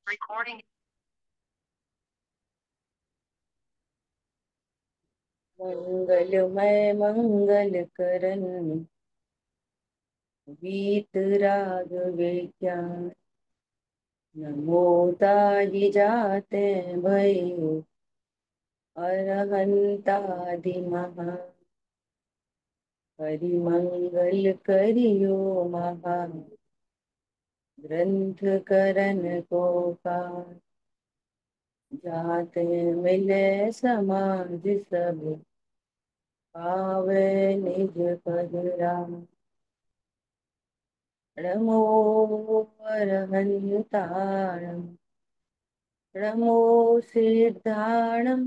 Recording. मंगलमय मंगल करन गीत राग विज्ञान नमो ताहि जाते भय अरहंतादि महा परिमंगल करियो महा ग्रंथ करन को पार जाते मिले समाज सब पावे निज पद राम नमो अरहंताणं नमो सिद्धाणं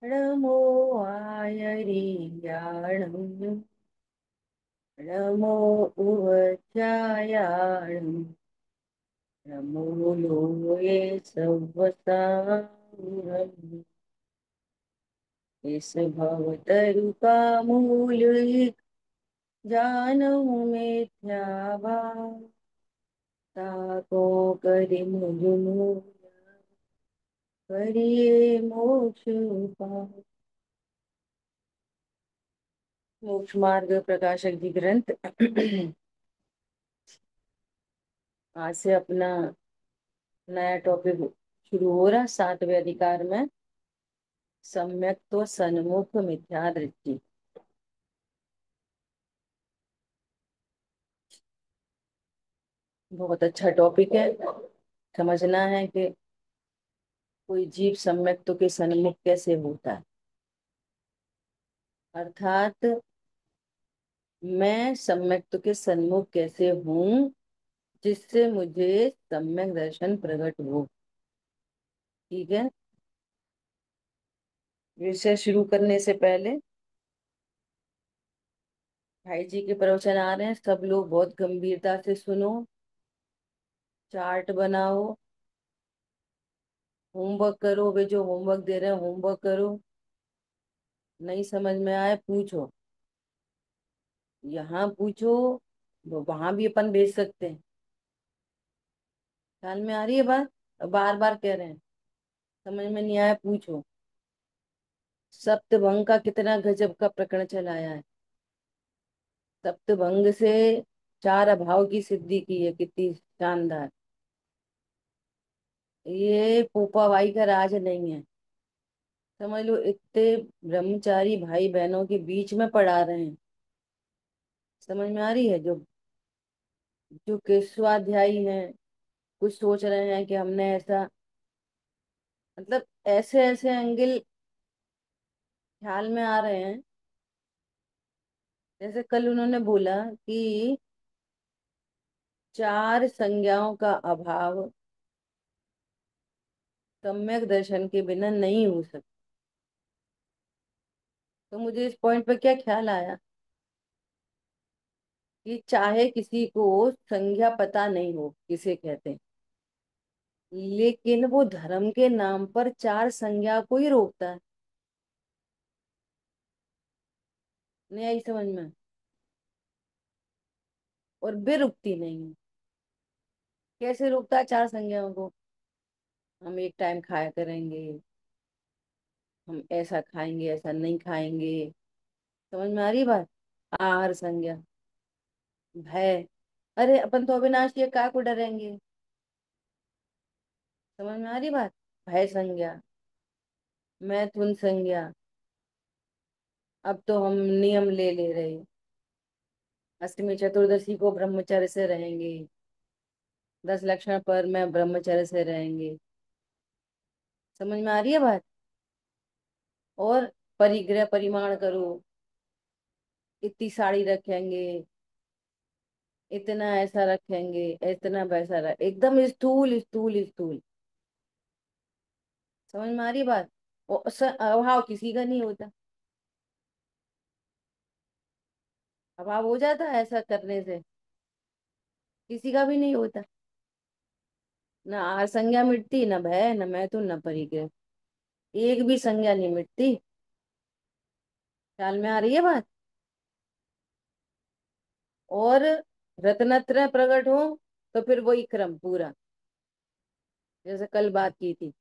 नमो आयर्याणं नमो उवचायाणं नमो लोये सवसानम् इस भवतरु का मूल एक जानू मिथ्या भाव ताको करि मुझ मूल करिए मोक्ष उपाय। मोक्ष मार्ग प्रकाशक जी ग्रंथ आज से अपना नया टॉपिक शुरू हो रहा 7वें अधिकार में सम्यक तो सन्मुख मिथ्या दृष्टि। बहुत अच्छा टॉपिक है। समझना है कि कोई जीव सम्यक तो के सन्मुख कैसे होता है, अर्थात मैं सम्यक तो के सन्मुख कैसे हूं जिससे मुझे सम्यक दर्शन प्रकट हो। ठीक है। विषय शुरू करने से पहले भाई जी के प्रवचन आ रहे हैं, सब लोग बहुत गंभीरता से सुनो, चार्ट बनाओ, होमवर्क करो। वे जो होमवर्क दे रहे हैं होमवर्क करो, नहीं समझ में आए पूछो, यहाँ पूछो, वहां भी अपन भेज सकते हैं। ख्याल में आ रही है बात? बार बार कह रहे हैं, समझ में नहीं आया पूछो। सप्तभंग का कितना गजब का प्रकरण चलाया है। सप्तभंग से चार अभाव की सिद्धि की है, कितनी शानदार। ये पोपावाई का राज नहीं है, समझ लो। इतने ब्रह्मचारी भाई बहनों के बीच में पढ़ा रहे हैं। समझ में आ रही है? जो जो के स्वाध्यायी हैं, कुछ सोच रहे हैं कि हमने ऐसा, मतलब ऐसे ऐसे एंगल ख्याल में आ रहे हैं। जैसे कल उन्होंने बोला कि चार संज्ञाओं का अभाव सम्यक दर्शन के बिना नहीं हो सकता। तो मुझे इस पॉइंट पर क्या ख्याल आया कि चाहे किसी को संज्ञा पता नहीं हो किसे कहते हैं, लेकिन वो धर्म के नाम पर चार संज्ञा को ही रोकता है। नहीं आई समझ में? और बेरुखती नहीं है। कैसे रोकता है चार संज्ञाओं को? हम एक टाइम खाया करेंगे, हम ऐसा खाएंगे, ऐसा नहीं खाएंगे। समझ में आ रही बात? आहार संज्ञा। भय, अरे अपन तो अविनाशी है, काय को डरेंगे। समझ में आ रही बात? भय संज्ञा, मैथुन संज्ञा। अब तो हम नियम ले ले रहे, अष्टमी चतुर्दशी को ब्रह्मचर्य से रहेंगे, 10 लक्षण पर मैं ब्रह्मचर्य से रहेंगे। समझ में आ रही है बात? और परिग्रह परिमाण करो, इतनी साड़ी रखेंगे, इतना ऐसा रखेंगे, इतना वैसा एकदम स्थूल स्थूल स्थूल। समझ में आ रही बात? और अभाव किसी का नहीं होता। अभाव हो जाता है ऐसा करने से? किसी का भी नहीं होता। ना आहार संज्ञा मिटती, ना भय, ना मैथुन, ना परिग्रह। एक भी संज्ञा नहीं मिटती। ख्याल में आ रही है बात? और रत्नत्रय प्रकट हो तो फिर वही क्रम पूरा। जैसे कल बात की थी,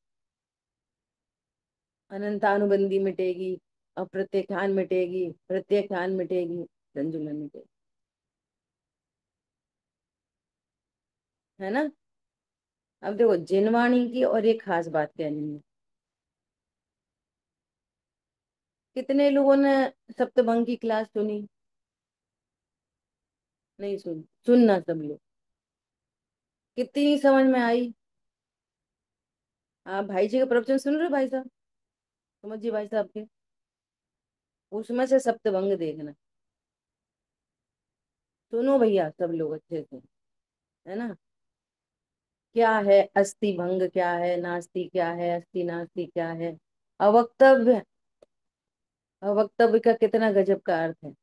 अनंतानुबंधी मिटेगी, अप्रत्यक्षान मिटेगी, प्रत्यक्षान मिटेगी, संजुलन मिटेगी। है ना। अब देखो, जिनवाणी की और एक खास बात कहनी है। कितने लोगों ने सप्तभंग की क्लास सुनी? नहीं सुनी? सुनना सब लोग। कितनी समझ में आई? आप भाई जी का प्रवचन सुन रहे हो भाई साहब? समझिए भाई साहब के, उसमें से सप्तभंग देखना। सुनो भैया सब लोग अच्छे से। है ना। क्या है अस्थि भंग, क्या है नास्ति, क्या है अस्थि नास्ति, क्या है अवक्तव्य। अवक्तव्य का कितना गजब का अर्थ है।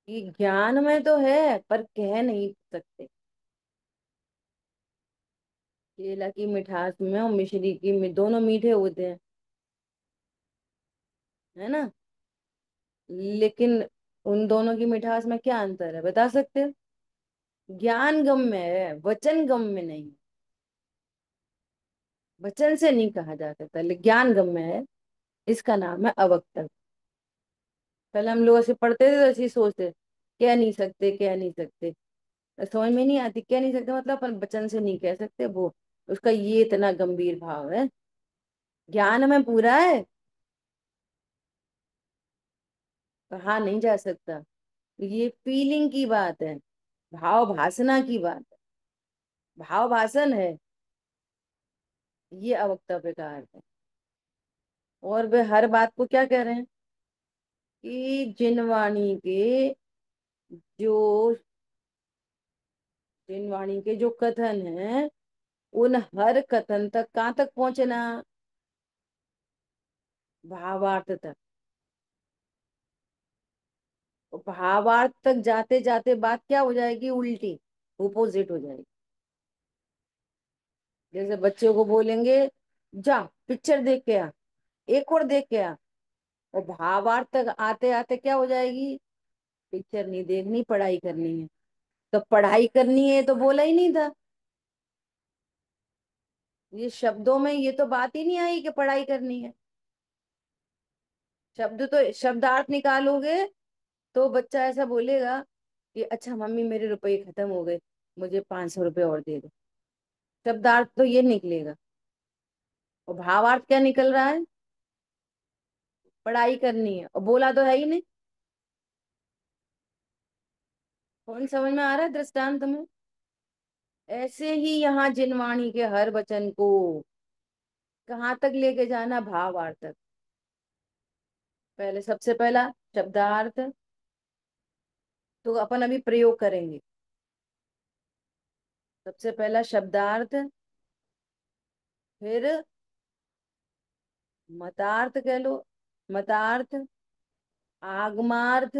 कि ज्ञान में तो है पर कह नहीं सकते। केला की मिठास में और मिश्री की दोनों मीठे होते हैं। है ना। लेकिन उन दोनों की मिठास में क्या अंतर है, बता सकते हो? ज्ञान गम में है, वचन गम में नहीं। वचन से नहीं कहा जा सकता, लेकिन ज्ञान गम में है। इसका नाम है अवक्तव्य। पहले हम लोग ऐसे पढ़ते थे तो ऐसे ही सोचते, कह नहीं सकते, कह नहीं सकते। तो समझ में नहीं आती, कह नहीं सकते मतलब अपन वचन से नहीं कह सकते वो। उसका ये इतना गंभीर भाव है। ज्ञान में पूरा है, कहा नहीं जा सकता। ये फीलिंग की बात है, भाव भासना की बात है। भाव भाषण है। ये अवक्तव्य का अर्थ है। और वे हर बात को क्या कह रहे हैं? कि जिनवाणी के जो जिनवाणी के जो कथन है, उन हर कथन तक कहाँ तक पहुंचना? भावार्थ तक। और भावार्थ तक जाते जाते बात क्या हो जाएगी? उल्टी, ओपोजिट हो जाएगी। जैसे बच्चों को बोलेंगे, जा पिक्चर देख के आ, एक और देख के आ। और भावार्थ तक आते आते क्या हो जाएगी? पिक्चर नहीं देखनी, पढ़ाई करनी है। तो पढ़ाई करनी है तो बोला ही नहीं था। ये शब्दों में ये तो बात ही नहीं आई कि पढ़ाई करनी है। शब्द तो शब्दार्थ निकालोगे तो बच्चा ऐसा बोलेगा कि अच्छा मम्मी मेरे रुपए खत्म हो गए, मुझे 500 रुपये और दे दो। शब्दार्थ तो ये निकलेगा। और भावार्थ क्या निकल रहा है? पढ़ाई करनी है, और बोला तो है ही नहीं। कौन समझ में आ रहा है दृष्टांत में? ऐसे ही यहाँ जिनवाणी के हर वचन को कहाँ तक लेके जाना? भावार्थ तक। पहले सबसे पहला शब्दार्थ। तो अपन अभी प्रयोग करेंगे। सबसे पहला शब्दार्थ, फिर मतार्थ कह लो, मतार्थ, आगमार्थ,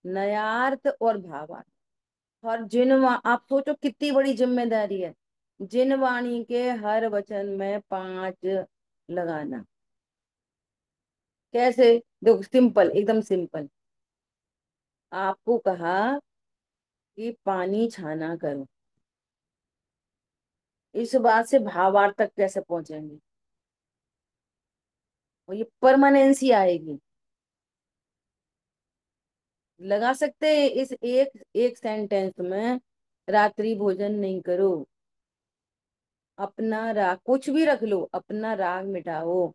नयार्थ और भावार्थ। और आप सोचो कितनी बड़ी जिम्मेदारी है। जिन वाणी के हर वचन में पांच लगाना। कैसे? देखो सिंपल, एकदम सिंपल। आपको कहा कि पानी छाना करो, इस बात से भावार्थ तक कैसे पहुंचेंगे? और ये परमानेंसी आएगी। लगा सकते हैं इस एक एक सेंटेंस में, रात्रि भोजन नहीं करो, अपना राग कुछ भी रख लो, अपना राग मिटाओ,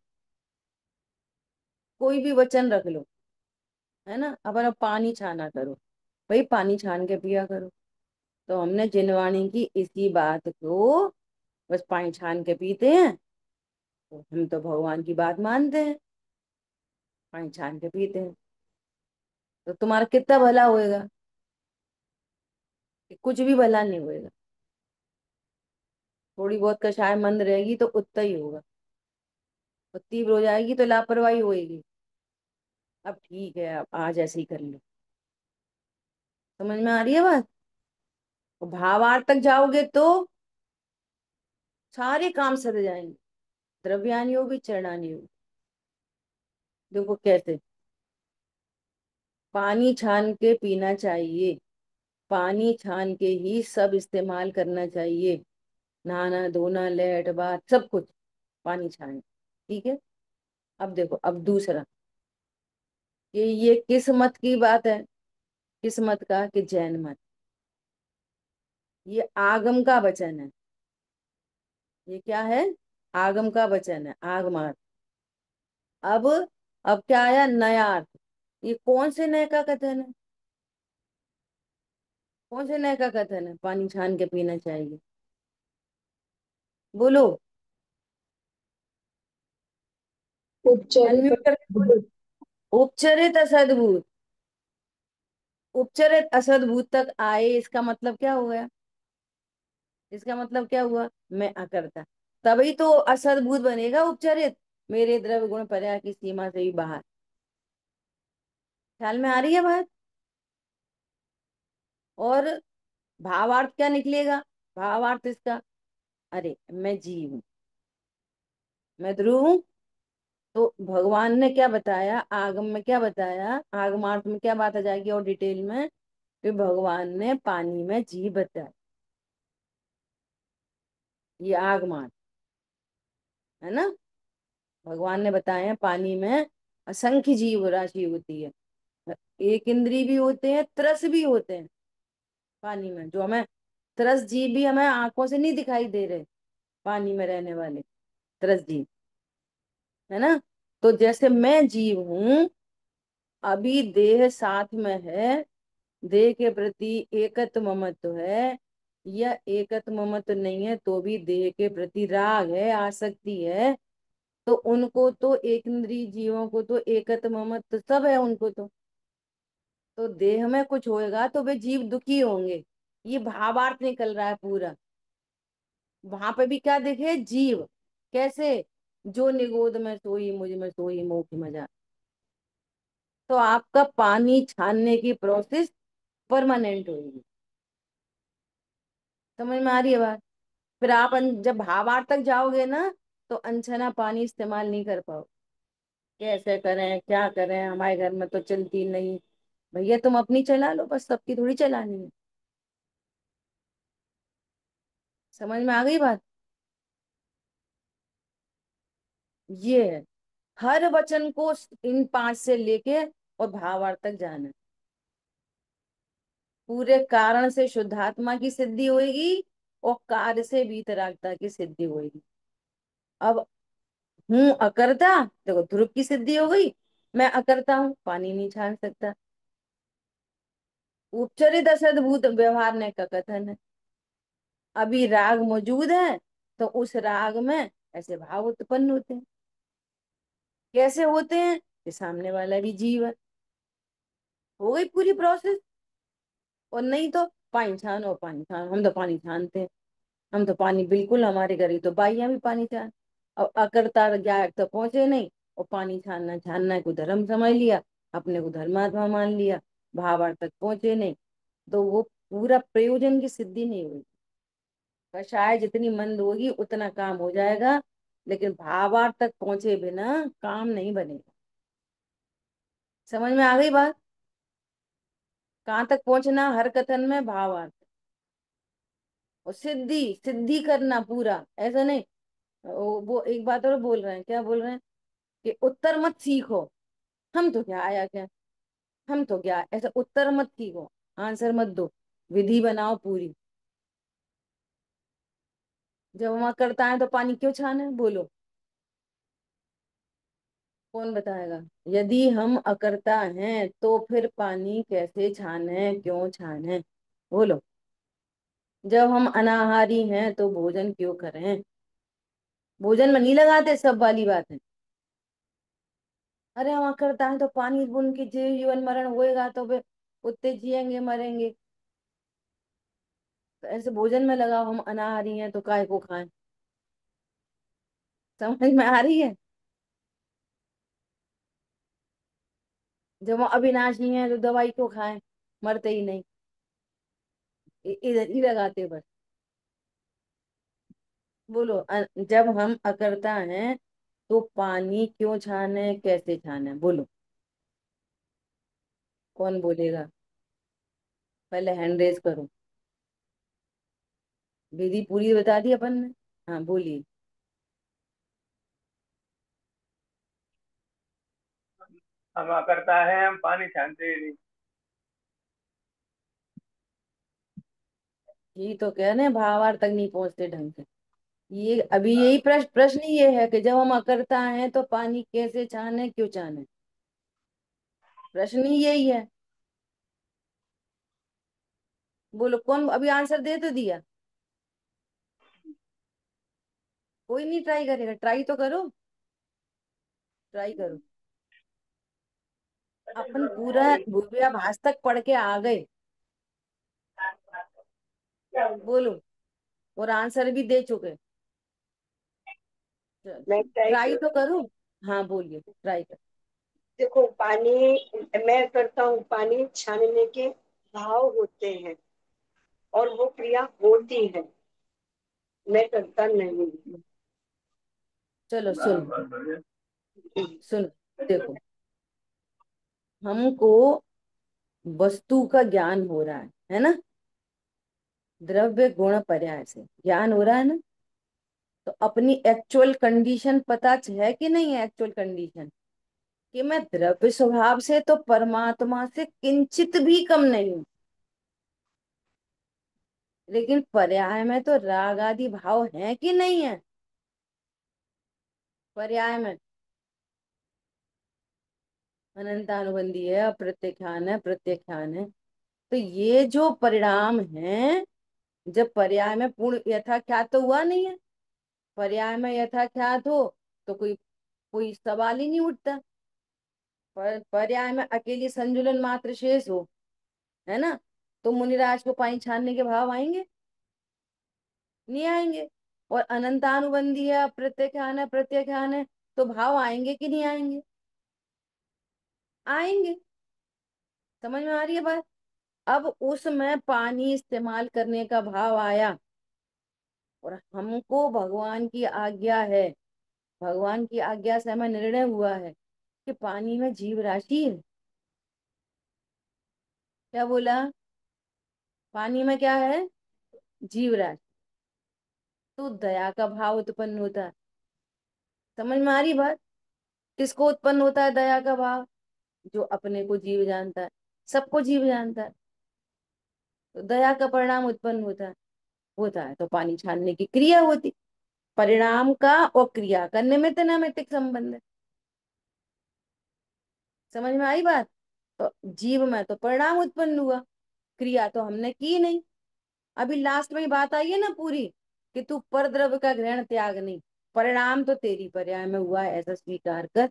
कोई भी वचन रख लो। है ना। अब पानी छाना करो, भाई पानी छान के पिया करो। तो हमने जिनवाणी की इसी बात को, बस पानी छान के पीते हैं। तो हम तो भगवान की बात मानते हैं, पानी छान के पीते हैं। तो तुम्हारा कितना भला होएगा? कि कुछ भी भला नहीं होएगा। थोड़ी बहुत कषाय मंद रहेगी तो उतना ही होगा, और तीव्र हो जाएगी तो लापरवाही होएगी। अब ठीक है, अब आज ऐसे ही कर लो। समझ में आ रही है बात? और भावार्थ तक जाओगे तो सारे काम सद जाएंगे। द्रव्यानी होगी, चरणानी होगी। देखो कैसे। पानी छान के पीना चाहिए, पानी छान के ही सब इस्तेमाल करना चाहिए। नहाना धोना लेट बाथ सब कुछ पानी छान। ठीक है। अब देखो, अब दूसरा, ये किस मत की बात है? किस मत का? कि जैन मत। ये आगम का वचन है। ये क्या है? आगम का वचन है, आगमार्थ। अब अब क्या आया? नया अर्थ। ये कौन से नए का कथन है? कौन से नए का कथन है पानी छान के पीना चाहिए? बोलो। उपचरित अनम्यूट करके बोलो। उपचरित असद्भुत। उपचरित असद्भुत तक आए, इसका मतलब क्या हो गया? इसका मतलब क्या हुआ? मैं अकर्ता। तभी तो असद्भुत बनेगा उपचरित। मेरे द्रव्य गुण पर्याय की सीमा से भी बाहर। ख्याल में आ रही है बात? और भावार्थ क्या निकलेगा? भावार्थ इसका, अरे मैं जीव हूं, मैं ध्रुव हूं। तो भगवान ने क्या बताया, आगम में क्या बताया, आगमार्थ में क्या बात आ जाएगी और डिटेल में? कि भगवान ने पानी में जीव बताया। ये आगमार्थ है ना। भगवान ने बताया पानी में असंख्य जीव राशि होती है। एक इंद्री भी होते हैं, त्रस भी होते हैं पानी में, जो हमें त्रस जीव भी हमें आंखों से नहीं दिखाई दे रहे। पानी में रहने वाले त्रस जीव, है ना। तो जैसे मैं जीव हूं, अभी देह साथ में है, देह के प्रति एकत्व ममत्व है, या एकत्व ममत्व नहीं है तो भी देह के प्रति राग है, आसक्ति है। तो उनको तो, एक इंद्रिय जीवों को तो एकत्व ममत्व सब है उनको तो देह में कुछ होएगा तो वे जीव दुखी होंगे। ये भावार्थ निकल रहा है पूरा। वहां पे भी क्या देखे? जीव कैसे? जो निगोद में सोई मुझ में सोई मोख मजा। तो आपका पानी छानने की प्रोसेस परमानेंट होगी। समझ में आ रही है बात? फिर आप जब भावार्थ तक जाओगे ना, तो अनछना पानी इस्तेमाल नहीं कर पाओ। कैसे करें, क्या करें, हमारे घर में तो चलती नहीं। भैया तुम अपनी चला लो, बस सबकी थोड़ी चलानी है। समझ में आ गई बात? ये है। हर वचन को इन पांच से लेके और भावार्थ तक जाना है। पूरे कारण से शुद्धात्मा की सिद्धि होगी, और कार्य से वीतरागता की सिद्धि होगी। अब हूं अकर्ता, देखो ध्रुव की सिद्धि हो गई। मैं अकर्ता हूं, पानी नहीं छान सकता। उपचरित असद्भुत व्यवहार ने का कथन है। अभी राग मौजूद है, तो उस राग में ऐसे भाव उत्पन्न होते हैं। कैसे होते हैं? कि सामने वाला भी जीव है। हो गई पूरी प्रोसेस। और नहीं तो पानी छानो, पानी छानो, हम तो पानी छानते हैं। हम तो पानी बिल्कुल, हमारे घर ही तो बाइयां भी पानी छान। अब अकर्ता ज्ञान तो पहुंचे नहीं, और पानी छानना छानना को धर्म समझ लिया, अपने को धर्मात्मा मान लिया। भावार्थ तक पहुंचे नहीं, तो वो पूरा प्रयोजन की सिद्धि नहीं हुई। कषाय जितनी मंद होगी उतना काम हो जाएगा, लेकिन भावार्थ तक पहुंचे बिना काम नहीं बनेगा। समझ में आ गई बात? कहाँ तक पहुंचना हर कथन में? भावार्थ। और सिद्धि, सिद्धि करना पूरा, ऐसा नहीं। वो एक बात और बोल रहे हैं, क्या बोल रहे हैं? कि उत्तर मत सीखो। हम तो क्या आया क्या, हम तो क्या, ऐसा उत्तर मत सीखो, आंसर मत दो, विधि बनाओ पूरी। जब वहां करता है तो पानी क्यों छाने? बोलो, कौन बताएगा? यदि हम अकर्ता हैं तो फिर पानी कैसे छाने, क्यों छाने? बोलो। जब हम अनाहारी हैं तो भोजन क्यों करें? भोजन में नहीं लगाते, सब वाली बात है। अरे हम अकर्ता है तो पानी बुन के जीवन मरण होएगा तो वे कुत्ते जिएंगे मरेंगे। तो ऐसे भोजन में लगाओ, हम अनाहारी हैं तो काय को खाएं। समझ में आ रही है? जब हम अविनाशी हैं तो दवाई क्यों खाएं, मरते ही नहीं। इधर ही लगाते बस। बोलो, जब हम अकर्ता हैं तो पानी क्यों छाने, कैसे छाने? बोलो, कौन बोलेगा? पहले हैंड रेज करो। विधि पूरी बता दी अपन ने। हाँ बोलिए। हम करता है, हम पानी छानते ही नहीं। यही तो कह रहे हैं, भावार्थ तक नहीं पहुंचते ढंग से। ये अभी यही प्रश्न प्रश्न ये है कि जब हम अकर्ता हैं तो पानी कैसे छाने, क्यों छाने। प्रश्न ही यही है। बोलो कौन अभी आंसर दे तो दिया। कोई नहीं ट्राई करेगा, ट्राई तो करो। ट्राई करो। अपन पूरा पूर्वाभास तक पढ़ के आ गए। बोलो। और आंसर भी दे चुके। मैं ट्राई ट्राई कर। तो करो। हाँ बोलिए, ट्राई कर। देखो पानी, मैं करता हूँ, पानी छानने के भाव होते हैं और वो क्रिया होती है, मैं करता नहीं। चलो हाँ, सुन। बहुत बढ़िया। सुन। देखो, हमको वस्तु का ज्ञान हो रहा है ना। द्रव्य गुण पर्याय से ज्ञान हो रहा है ना। तो अपनी एक्चुअल कंडीशन पता है कि नहीं है, एक्चुअल कंडीशन कि मैं द्रव्य स्वभाव से तो परमात्मा से किंचित भी कम नहीं हूं। लेकिन पर्याय में तो राग आदि भाव है कि नहीं है। पर्याय में अनंतानुबंधी है, अप्रत्याख्यान है, प्रत्याख्यान है। तो ये जो परिणाम है, जब पर्याय में पूर्ण यथाख्यात तो हुआ नहीं है। पर्याय में यथाख्यात हो तो कोई कोई सवाल ही नहीं उठता। पर पर्याय में अकेली संजुलन मात्र शेष हो, है ना, तो मुनिराज को पानी छानने के भाव आएंगे, नहीं आएंगे। और अनंतानुबंधी है, प्रत्याख्यान है, प्रत्याख्यान है, तो भाव आएंगे कि नहीं आएंगे। आएंगे। समझ में आ रही है बात। अब उसमें पानी इस्तेमाल करने का भाव आया, और हमको भगवान की आज्ञा है, भगवान की आज्ञा से हमें निर्णय हुआ है कि पानी में जीव राशि है। क्या बोला। पानी में क्या है, जीव राशि। तो दया का भाव उत्पन्न होता है। समझ में आ रही बात। किसको उत्पन्न होता है दया का भाव। जो अपने को जीव जानता है, सबको जीव जानता है, तो दया का परिणाम उत्पन्न होता है। होता है तो पानी छानने की क्रिया होती। परिणाम का और क्रिया का निमित्त नैमित्तिक संबंध है। समझ में आई बात। तो जीव में तो परिणाम उत्पन्न हुआ, क्रिया तो हमने की नहीं। अभी लास्ट में ही बात आई है ना पूरी, कि तू पर द्रव्य का ग्रहण त्याग नहीं। परिणाम तो तेरी पर्याय में हुआ है, ऐसा स्वीकार कर।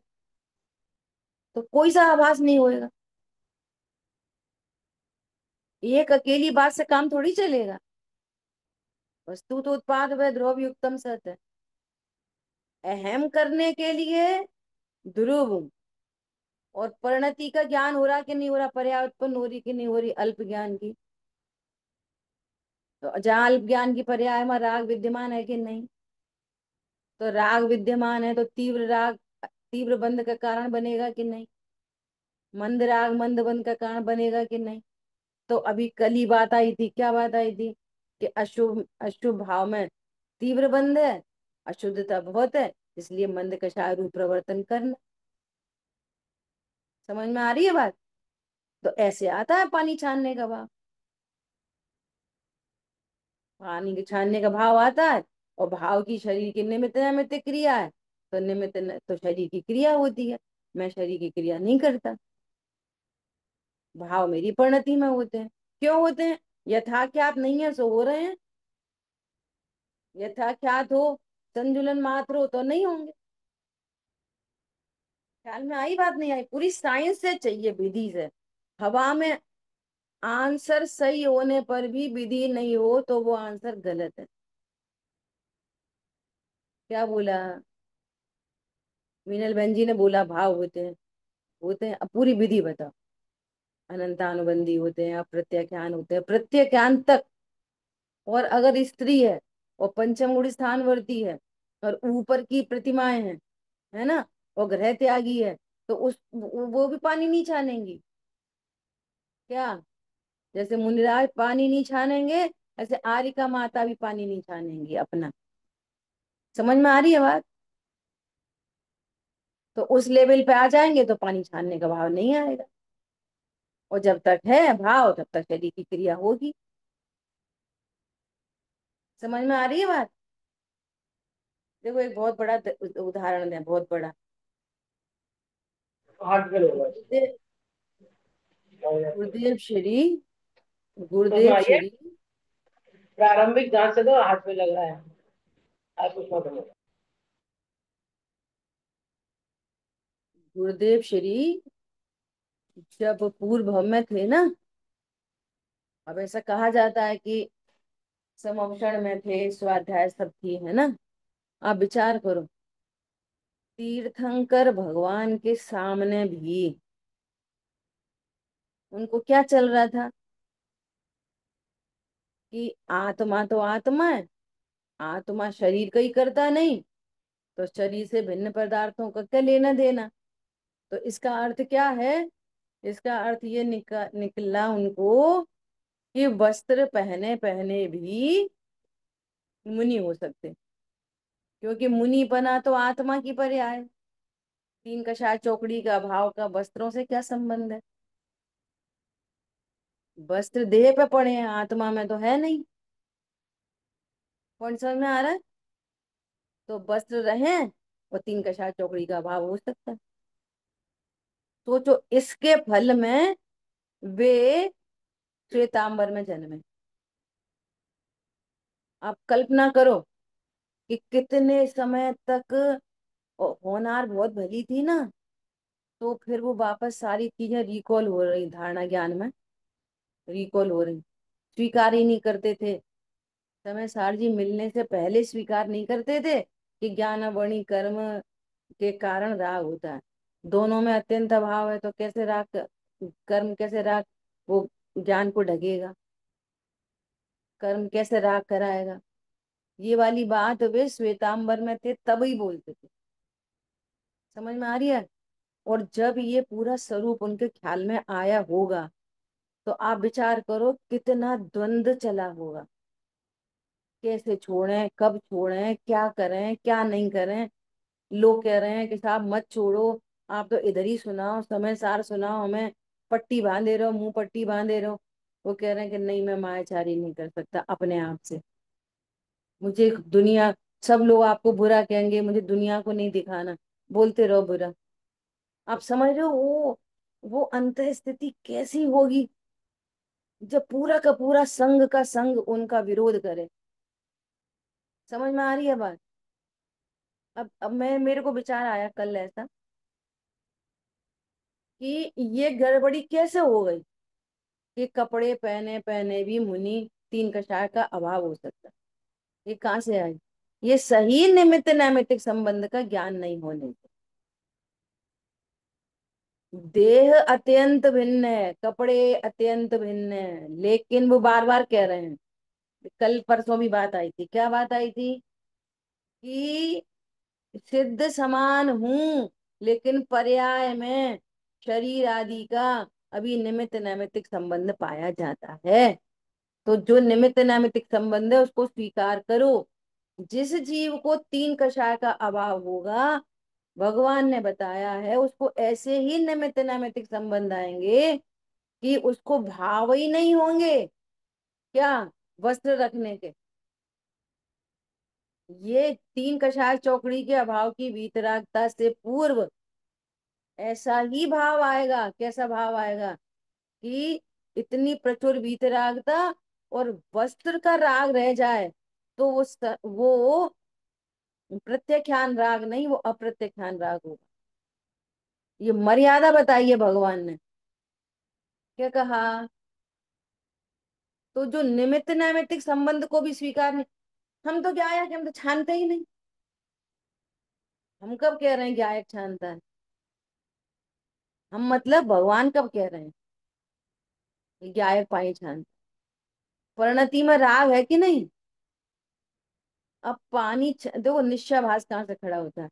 तो कोई सा आभास नहीं होएगा। एक अकेली बात से काम थोड़ी चलेगा। वस्तु तो उत्पाद व ध्रुव युक्तम सत है। अहम करने के लिए ध्रुव और परिणति का ज्ञान हो रहा कि नहीं हो रहा, पर्याय उत्पन्न हो रही कि नहीं हो रही अल्प ज्ञान की। तो जहां अल्प ज्ञान की पर्याय में राग विद्यमान है कि नहीं। तो राग विद्यमान है तो तीव्र राग तीव्र बंध का कारण बनेगा कि नहीं। मंद राग मंद बंध का कारण बनेगा कि नहीं। तो अभी कल ही बात आई थी, क्या बात आई थी, कि अशुभ अशुभ भाव में तीव्र बंध है, अशुद्धता बहुत है, इसलिए मंद कषाय रूप प्रवर्तन करना। समझ में आ रही है बात। तो ऐसे आता है पानी छानने का भाव। पानी के छानने का भाव आता है, और भाव की शरीर की निमित्त नैमित्त क्रिया है। तो तो शरीर की क्रिया होती है। मैं शरीर की क्रिया नहीं करता। भाव मेरी परिणति में होते हैं। क्यों होते हैं। यथाख्यात नहीं है सो हो रहे हैं। यथाख्यात हो, संतुलन मात्र हो, तो नहीं होंगे। ख्याल में आई बात, नहीं आई। पूरी साइंस से चाहिए, विधि से। हवा में आंसर सही होने पर भी विधि नहीं हो तो वो आंसर गलत है। क्या बोला। मीनल बहन जी ने बोला भाव होते हैं। होते हैं, अब पूरी विधि बताओ। अनंतानुबंधी होते हैं, अप्रत्याख्यान होते हैं, प्रत्याख्यान तक। और अगर स्त्री है और पंचम गुण स्थानवर्ती है, और ऊपर की प्रतिमाएं हैं, है ना, और ग्रह त्यागी है, तो उस वो भी पानी नहीं छानेंगी क्या। जैसे मुनिराज पानी नहीं छानेंगे, ऐसे आरिका माता भी पानी नहीं छानेंगी अपना। समझ में आ रही है बात? तो उस लेवल पे आ जाएंगे तो पानी छानने का भाव नहीं आएगा। और जब तक है भाव तब तक शरीर की क्रिया होगी। समझ में आ रही है बात? देखो एक बहुत बड़ा उदाहरण है, बहुत बड़ा। हाथ में होगा। गुरुदेव गुरुदेव श्री तो गुरुदेव सुनाइए, श्री प्रारंभिक जांच से तो हाथ में लग रहा है, आप कुछ मत बोलो। गुरुदेव श्री जब पूर्व में थे ना, अब ऐसा कहा जाता है कि समवसण में थे, स्वाध्याय सब थी, है ना। आप विचार करो, तीर्थंकर भगवान के सामने भी उनको क्या चल रहा था कि आत्मा तो आत्मा है, आत्मा शरीर का ही करता नहीं, तो शरीर से भिन्न पदार्थों का क्या लेना देना। तो इसका अर्थ क्या है? इसका अर्थ ये निकला उनको कि वस्त्र पहने पहने भी मुनि हो सकते, क्योंकि मुनि बना तो आत्मा की पर्याय। तीन कषाय चौकड़ी का भाव का वस्त्रों से क्या संबंध है? वस्त्र देह पे पड़े हैं, आत्मा में तो है नहीं। कौन समझ में आ रहा है? तो वस्त्र रहे और तीन कषाय चौकड़ी का भाव हो सकता है। सोचो इसके फल में वे श्वेतांबर में जन्मे। आप कल्पना करो कि कितने समय तक होनहार बहुत भली थी ना, तो फिर वो वापस सारी चीजें रिकॉल हो रही, धारणा ज्ञान में रिकॉल हो रही। स्वीकार ही नहीं करते थे। समय सार जी मिलने से पहले स्वीकार नहीं करते थे कि ज्ञान वणि कर्म के कारण राग होता है। दोनों में अत्यंत अभाव है, तो कैसे राग, कर्म कैसे राग वो ज्ञान को ढकेगा? कर्म कैसे राग कराएगा? ये वाली बात वे श्वेतांबर में थे तब ही बोलते थे। समझ में आ रही है? और जब ये पूरा स्वरूप उनके ख्याल में आया होगा, तो आप विचार करो कितना द्वंद्व चला होगा। कैसे छोड़ें, कब छोड़ें, क्या करें, क्या नहीं करें। लोग कह रहे हैं कि साहब मत छोड़ो, आप तो इधर ही सुनाओ, समय सार सुनाओ हमें, पट्टी बांधे रहो, मुंह पट्टी बांधे रहो। वो कह रहे हैं कि नहीं, मैं मायाचारी नहीं कर सकता अपने आप से। मुझे दुनिया, सब लोग आपको बुरा कहेंगे, मुझे दुनिया को नहीं दिखाना, बोलते रहो बुरा। आप समझ रहे हो वो अंत स्थिति कैसी होगी जब पूरा का पूरा संघ का संघ उनका विरोध करे। समझ में आ रही है बात? अब मैं, मेरे को विचार आया कल ऐसा कि ये गड़बड़ी कैसे हो गई कि कपड़े पहने पहने भी मुनि तीन कषाय का अभाव हो सकता है। ये कहाँ से आई? ये सही निमित्त नैमित्तिक संबंध का ज्ञान नहीं होने से। देह अत्यंत भिन्न है, कपड़े अत्यंत भिन्न है, लेकिन वो बार बार कह रहे हैं। कल परसों भी बात आई थी, क्या बात आई थी कि सिद्ध समान हूं, लेकिन पर्याय में शरीर आदि का अभी निमित्त नैमित्तिक संबंध पाया जाता है। तो जो निमित्त नैमित्तिक संबंध है उसको स्वीकार करो। जिस जीव को तीन कषाय का अभाव होगा, भगवान ने बताया है उसको ऐसे ही निमित्त नैमित्तिक संबंध आएंगे कि उसको भाव ही नहीं होंगे। क्या? वस्त्र रखने के। ये तीन कषाय चौकड़ी के अभाव की वीतरागता से पूर्व ऐसा ही भाव आएगा। कैसा भाव आएगा कि इतनी प्रचुर वीतरागता और वस्त्र का राग रह जाए, तो वो प्रत्याख्यान राग नहीं, वो अप्रत्याख्यान राग होगा। ये मर्यादा बताइए भगवान ने क्या कहा। तो जो निमित्त नैमित्तिक संबंध को भी स्वीकार नहीं, हम तो क्या है कि हम तो छानते ही नहीं। हम कब कह रहे हैं गायक छानता है? हम मतलब भगवान कब कह रहे हैं कि गायक पाई छानता? परिणति में राग है कि नहीं? अब पानी देखो निश्चाभास कहाँ से खड़ा होता है।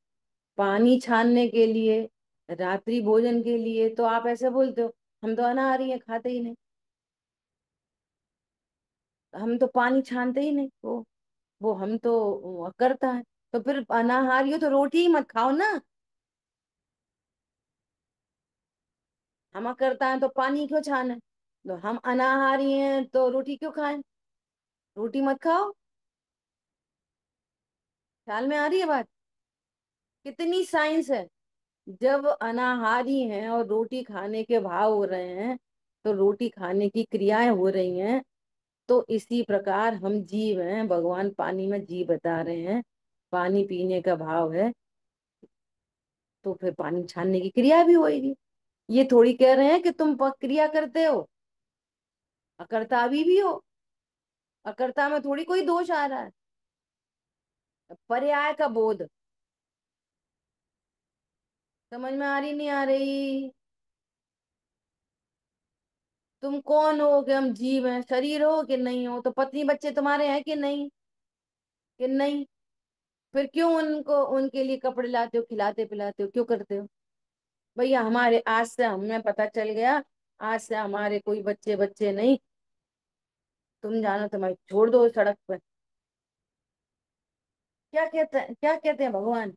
पानी छानने के लिए, रात्रि भोजन के लिए तो आप ऐसे बोलते हो हम तो अनाहारी हैं, खाते ही नहीं। हम तो पानी छानते ही नहीं, वो हम तो वो करता है। तो फिर अनाहारी हो तो रोटी ही मत खाओ ना। हम करता है तो पानी क्यों छाने? तो हम अनाहारी हैं तो रोटी क्यों खाएं? रोटी मत खाओ। ख्याल में आ रही है बात? कितनी साइंस है। जब अनाहारी हैं और रोटी खाने के भाव हो रहे हैं, तो रोटी खाने की क्रियाएं हो रही हैं। तो इसी प्रकार हम जीव हैं, भगवान पानी में जीव बता रहे हैं, पानी पीने का भाव है, तो फिर पानी छानने की क्रिया भी होगी। ये थोड़ी कह रहे हैं कि तुम क्रिया करते हो, अकर्ता अभी भी हो। अकर्ता में थोड़ी कोई दोष आ रहा है। पर्याय का बोध समझ में आ रही नहीं आ रही? तुम कौन हो कि हम जीव हैं? शरीर हो कि नहीं हो? तो पत्नी बच्चे तुम्हारे हैं कि नहीं? कि नहीं? फिर क्यों उनको, उनके लिए कपड़े लाते हो, खिलाते पिलाते हो, क्यों करते हो? भैया हमारे आज से हमें पता चल गया, आज से हमारे कोई बच्चे बच्चे नहीं। तुम जानो, तुम्हारी छोड़ दो सड़क पर। क्या कहते हैं भगवान?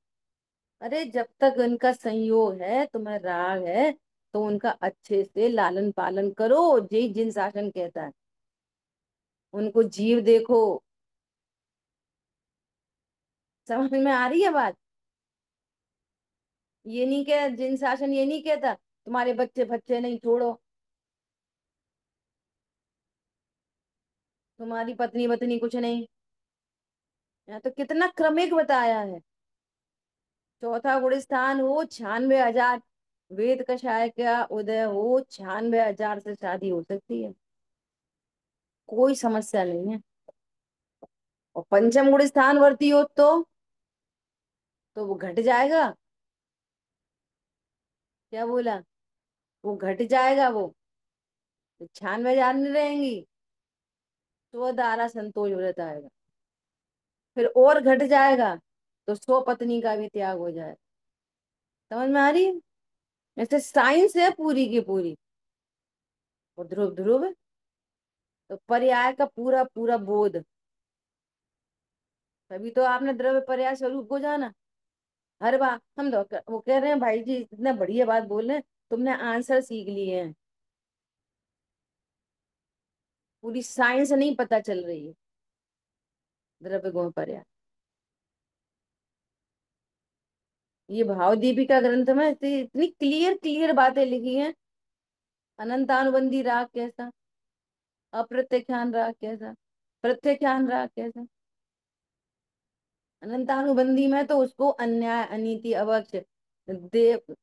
अरे जब तक उनका संयोग है, तुम्हें राग है, तो उनका अच्छे से लालन पालन करो। यही जिन शासन कहता है। उनको जीव देखो। समझ में आ रही है बात? ये नहीं कह, जिन शासन ये नहीं कहता तुम्हारे बच्चे बच्चे नहीं, छोड़ो। तुम्हारी पत्नी बत्नी कुछ नहीं। यहाँ तो कितना क्रमिक बताया है। चौथा गुण स्थान हो 96,000, वेद कषाय का उदय हो 96,000 से शादी हो सकती है, कोई समस्या नहीं है। और पंचम गुण स्थान वर्ती हो तो वो घट जाएगा। क्या बोला? वो घट जाएगा वो, तो 96,000 नहीं रहेंगी, तो दारा संतोष व्रत आएगा। फिर और घट जाएगा तो 100 पत्नी का भी त्याग हो जाए। समझ में आ रही है? ऐसे साइंस है पूरी की पूरी। और ध्रुव ध्रुव है, तो पर्याय का पूरा पूरा बोध। तभी तो आपने द्रव्य पर्याय स्वरूप को जाना। हर बार हम तो वो कह रहे हैं भाई जी इतने बढ़िया बात बोल रहे हैं, तुमने आंसर सीख लिए हैं, पूरी साइंस नहीं पता चल रही है। द्रव्य गुण पर्याय, ये भाव दीपिका ग्रंथ में इतनी क्लियर क्लियर बातें लिखी हैं। अनंतानुबंधी राग कैसा, अप्रत्याख्यान राग कैसा, प्रत्याख्यान राग कैसा। अनंतानुबंधी में तो उसको अन्याय अनीति अवक्ष, देव,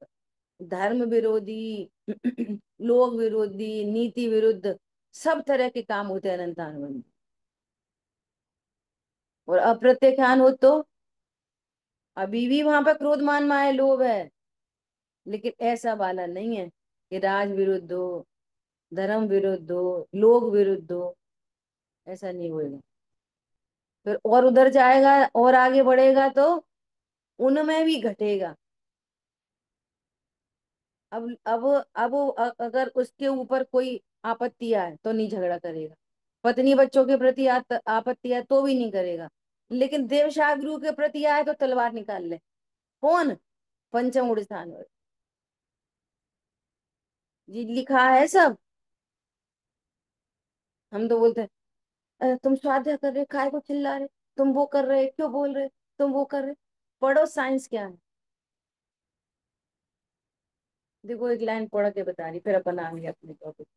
धर्म विरोधी, लोक विरोधी, नीति विरुद्ध, सब तरह के काम होते हैं अनंतानुबंधी। और अप्रत्याख्यान हो तो अभी भी वहां पर क्रोध मान माया लोभ है, लेकिन ऐसा वाला नहीं है कि राज विरुद्ध हो, धर्म विरुद्ध हो, लोक विरुद्ध हो। ऐसा नहीं होएगा। फिर और उधर जाएगा और आगे बढ़ेगा तो उनमें भी घटेगा। अब अगर उसके ऊपर कोई आपत्ति आए तो नहीं झगड़ा करेगा। पत्नी बच्चों के प्रति आपत्ति आए तो भी नहीं करेगा। लेकिन देवशागुरु के प्रति आए तो तलवार निकाल ले। कौन? पंचम गुण स्थान में जी लिखा है सब। हम तो बोलते हैं तुम स्वाध्याय कर रहे, काय को चिल्ला रहे, तुम वो कर रहे, क्यों बोल रहे, तुम वो कर रहे। पढ़ो साइंस क्या है। देखो एक लाइन पढ़ के बता रही, फिर अपन आएंगे अपने टॉपिक।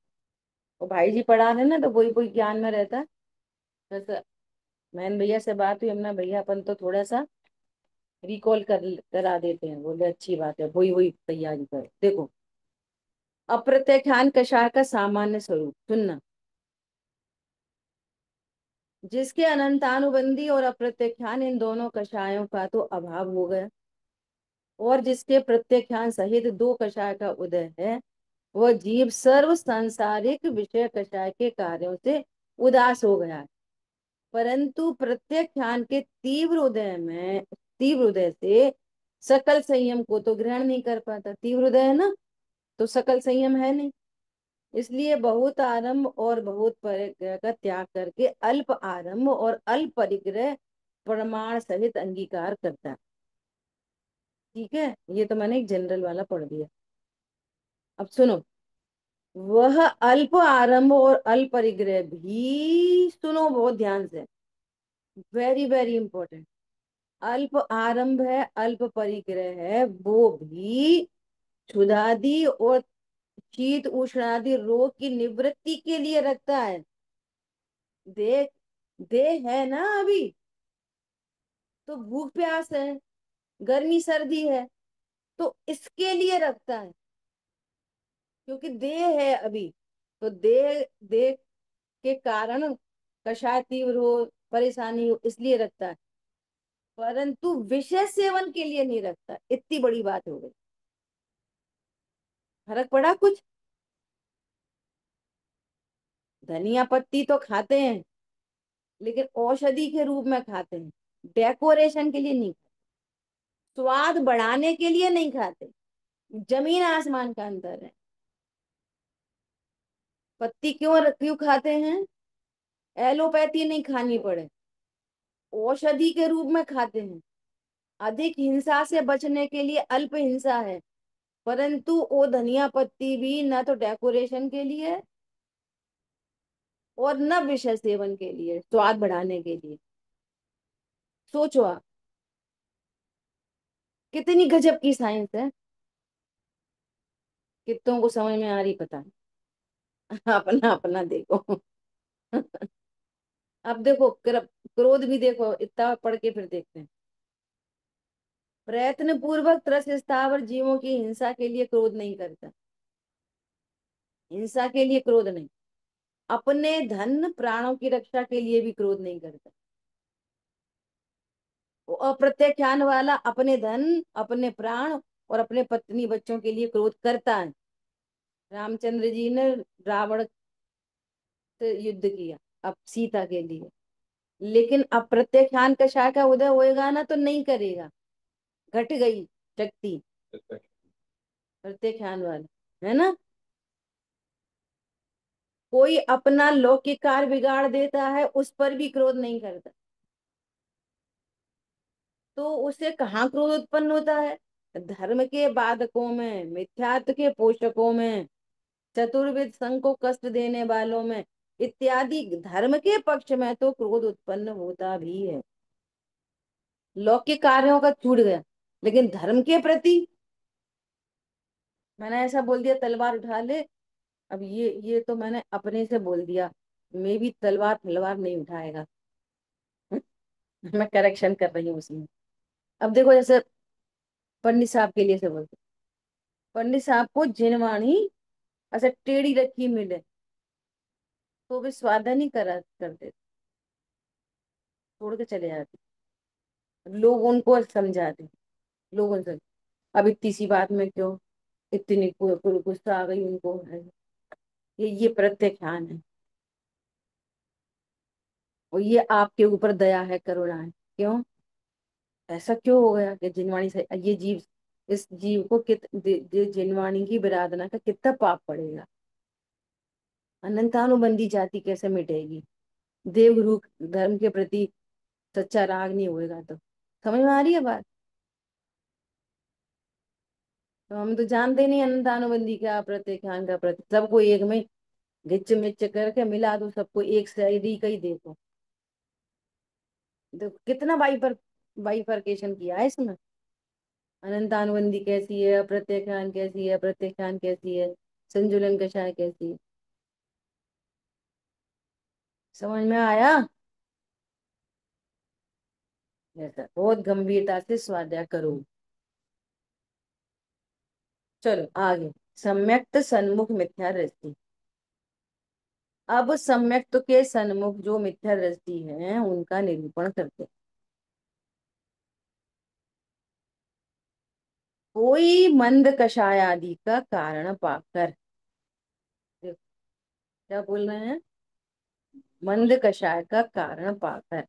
और भाई जी पढ़ा रहे ना, तो वही वही ज्ञान में रहता है। जैसे मैंने भैया से बात हुई, हमने भैया अपन तो थोड़ा सा रिकॉल करा देते हैं। बोले अच्छी बात है, वही वही तैयारी करो। देखो अप्रत्याख्यान कषाय का सामान्य स्वरूप सुनना। जिसके अनंतानुबंधी और अप्रत्याख्यान इन दोनों कषायों का तो अभाव हो गया, और जिसके प्रत्याख्यान सहित दो कषाय का उदय है, वह जीव सर्व सांसारिक विषय कषाय के कार्यों से उदास हो गया है। परंतु प्रत्याख्यान के तीव्र उदय से सकल संयम को तो ग्रहण नहीं कर पाता। तीव्र उदय है ना, तो सकल संयम है नहीं। इसलिए बहुत आरंभ और बहुत परिग्रह का त्याग करके अल्प आरंभ और अल्प परिग्रह प्रमाण सहित अंगीकार करता है। ठीक है, ये तो मैंने एक जनरल वाला पढ़ दिया। अब सुनो, वह अल्प आरंभ और अल्प परिग्रह भी, सुनो बहुत ध्यान से, वेरी वेरी इंपॉर्टेंट। अल्प आरंभ है, अल्प परिग्रह है, वो भी क्षुधादि और शीत उष्णादि रोग की निवृत्ति के लिए रखता है। देख, देह है ना अभी, तो भूख प्यास है, गर्मी सर्दी है, तो इसके लिए रखता है, क्योंकि देह है अभी। तो देह, देह के कारण कषाय तीव्र हो, परेशानी हो, इसलिए रखता है, परंतु विषय सेवन के लिए नहीं रखता। इतनी बड़ी बात हो गई। फर्क पड़ा कुछ? धनिया पत्ती तो खाते हैं, लेकिन औषधि के रूप में खाते हैं, डेकोरेशन के लिए नहीं, स्वाद बढ़ाने के लिए नहीं खाते। जमीन आसमान का अंतर है। पत्ती क्यों क्यों खाते हैं? एलोपैथी नहीं खानी पड़े, औषधि के रूप में खाते हैं। अधिक हिंसा से बचने के लिए अल्प हिंसा है, परंतु वो धनिया पत्ती भी ना तो डेकोरेशन के लिए और न विषय सेवन के लिए, स्वाद बढ़ाने के लिए। सोचो आप, कितनी गजब की साइंस है। कितनों को समझ में आ रही पता नहीं। अपना अपना देखो। अब देखो, क्रोध भी देखो, इतना पढ़ के फिर देखते हैं। प्रयत्न पूर्वक त्रस्त स्थावर जीवों की हिंसा के लिए क्रोध नहीं करता, हिंसा के लिए क्रोध नहीं। अपने धन प्राणों की रक्षा के लिए भी क्रोध नहीं करता। वो अप्रत्याख्यान वाला अपने धन, अपने प्राण और अपने पत्नी बच्चों के लिए क्रोध करता है। रामचंद्र जी ने रावण से युद्ध किया अब सीता के लिए, लेकिन अब प्रत्याख्यान कषाय का उदय होएगा ना, तो नहीं करेगा। घट गई शक्ति प्रत्याख्यान वाला, है ना। कोई अपना लौकिक कार्य बिगाड़ देता है, उस पर भी क्रोध नहीं करता, तो उसे कहाँ क्रोध उत्पन्न होता है? धर्म के बाधकों में, मिथ्यात्व के पोषकों में, चतुर्विध संघ को कष्ट देने वालों में इत्यादि। धर्म के पक्ष में तो क्रोध उत्पन्न होता भी है। लौकिक कार्यों का छूट गया, लेकिन धर्म के प्रति, मैंने ऐसा बोल दिया तलवार उठा ले। अब ये तो मैंने अपने से बोल दिया, मैं भी तलवार तलवार नहीं उठाएगा। मैं करेक्शन कर रही हूँ उसमें। अब देखो, जैसे पंडित साहब के लिए से बोलते, पंडित साहब को जिनवाणी ऐसे टेढ़ी रखी मिले, तो वे स्वादा नहीं करा करते, छोड़ के चले जाते। लोग उनको समझाते, लोग उनसे, अब इतनी सी बात में क्यों इतनी गुस्सा आ गई उनको, है। ये प्रत्याख्यान है, और ये आपके ऊपर दया है, करुणा है। क्यों ऐसा क्यों हो गया कि जिनवाणी से ये जीव, इस जीव को जिनवाणी की विराधना का कितना पाप पड़ेगा? अनंतानुबंधी जाति कैसे मिटेगी? देवगुरु धर्म के प्रति सच्चा राग नहीं होएगा तो। समझ में आ रही है बात? तो हम तो जानते नहीं अनंतानुबंधी का, प्रत्याख्यान का प्रति, सबको एक में घिच मिच करके मिला दो, सबको एक शायरी का ही देखो। देखो कितना बाइफरकेशन किया है इसमें। अनंतानुबंधी कैसी है, अप्रत्याख्यान कैसी है, प्रत्याख्यान कैसी है, संजुलन कषाय कैसी है। समझ में आया? ऐसा बहुत गंभीरता से स्वाध्याय करो। चलो आगे। सम्यक्त सन्मुख मिथ्या दृष्टि। अब सम्यक्त के सन्मुख जो मिथ्या दृष्टि है, उनका निरूपण करते हैं। कोई मंद कषाय आदि का कारण पाकर, देखो क्या बोल रहे हैं, मंद कषाय का कारण पाकर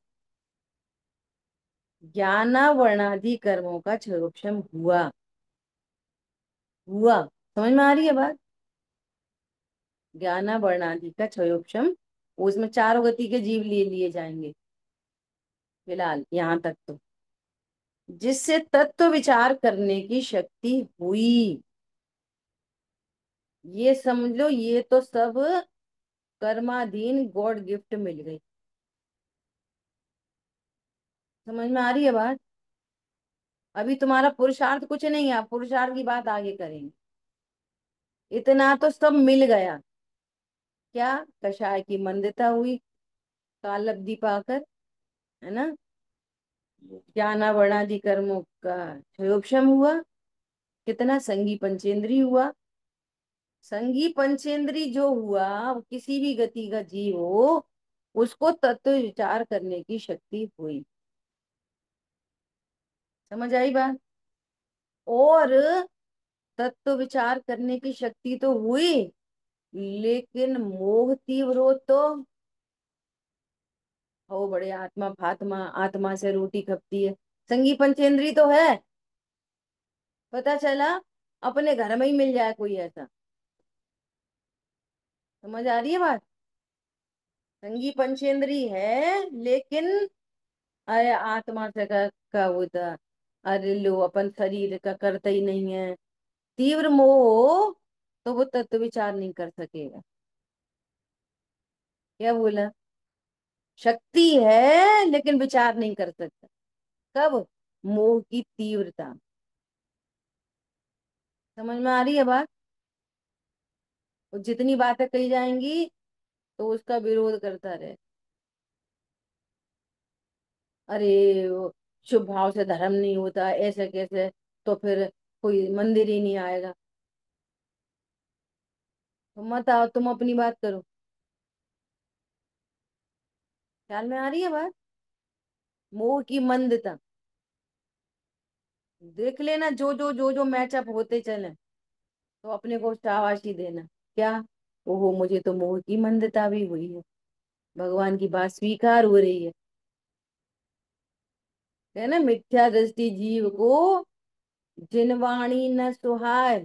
ज्ञानावर्णादि कर्मों का क्षरोक्षम हुआ। हुआ, समझ में आ रही है बात? ज्ञाना वर्णादि का क्षयोक्षम, उसमें चारों गति के जीव लिए लिए जाएंगे फिलहाल यहाँ तक तो। जिससे तत्व विचार करने की शक्ति हुई, ये समझ लो ये तो सब कर्माधीन गॉड गिफ्ट मिल गई। समझ में आ रही है बात? अभी तुम्हारा पुरुषार्थ कुछ नहीं है, पुरुषार्थ की बात आगे करेंगे। इतना तो सब मिल गया। क्या? कषाय की मंदिता हुई काल अवधि पाकर, है ना। ज्ञानावरणादि कर्मों का क्षयोक्षम हुआ। कितना? संगी पंचेंद्री हुआ। संगी पंचेंद्री जो हुआ, वो किसी भी गति का जीव हो, उसको तत्व विचार करने की शक्ति हुई। समझ आई बात? और तत्व विचार करने की शक्ति तो हुई, लेकिन मोह तीव्र हो तो हो बड़े आत्मा फात्मा, आत्मा से रोटी खपती है। संगी पंचेंद्री तो है, पता चला अपने घर में ही मिल जाए कोई ऐसा। समझ आ रही है बात? संगी पंचेंद्री है, लेकिन अरे आत्मा से का होता, अरे लो अपन शरीर का करता ही नहीं है। तीव्र मोह हो तो वो तत्व विचार नहीं कर सकेगा। क्या बोला? शक्ति है लेकिन विचार नहीं कर सकता। कब? मोह की तीव्रता। समझ में आ रही है बात? और जितनी बातें कही जाएंगी तो उसका विरोध करता रहे। अरे वो शुभ भाव से धर्म नहीं होता, ऐसे कैसे? तो फिर कोई मंदिर ही नहीं आएगा। तो मत आओ, तुम अपनी बात करो। ख्याल में आ रही है बात? मोह की मंदता देख लेना, जो मैचअप होते चले तो अपने को शाबाशी देना। क्या? ओहो, मुझे तो मोह की मंदता भी हुई है। भगवान की बात स्वीकार हो रही है ना। मिथ्या दृष्टि जीव को जिनवाणी न सुहाए,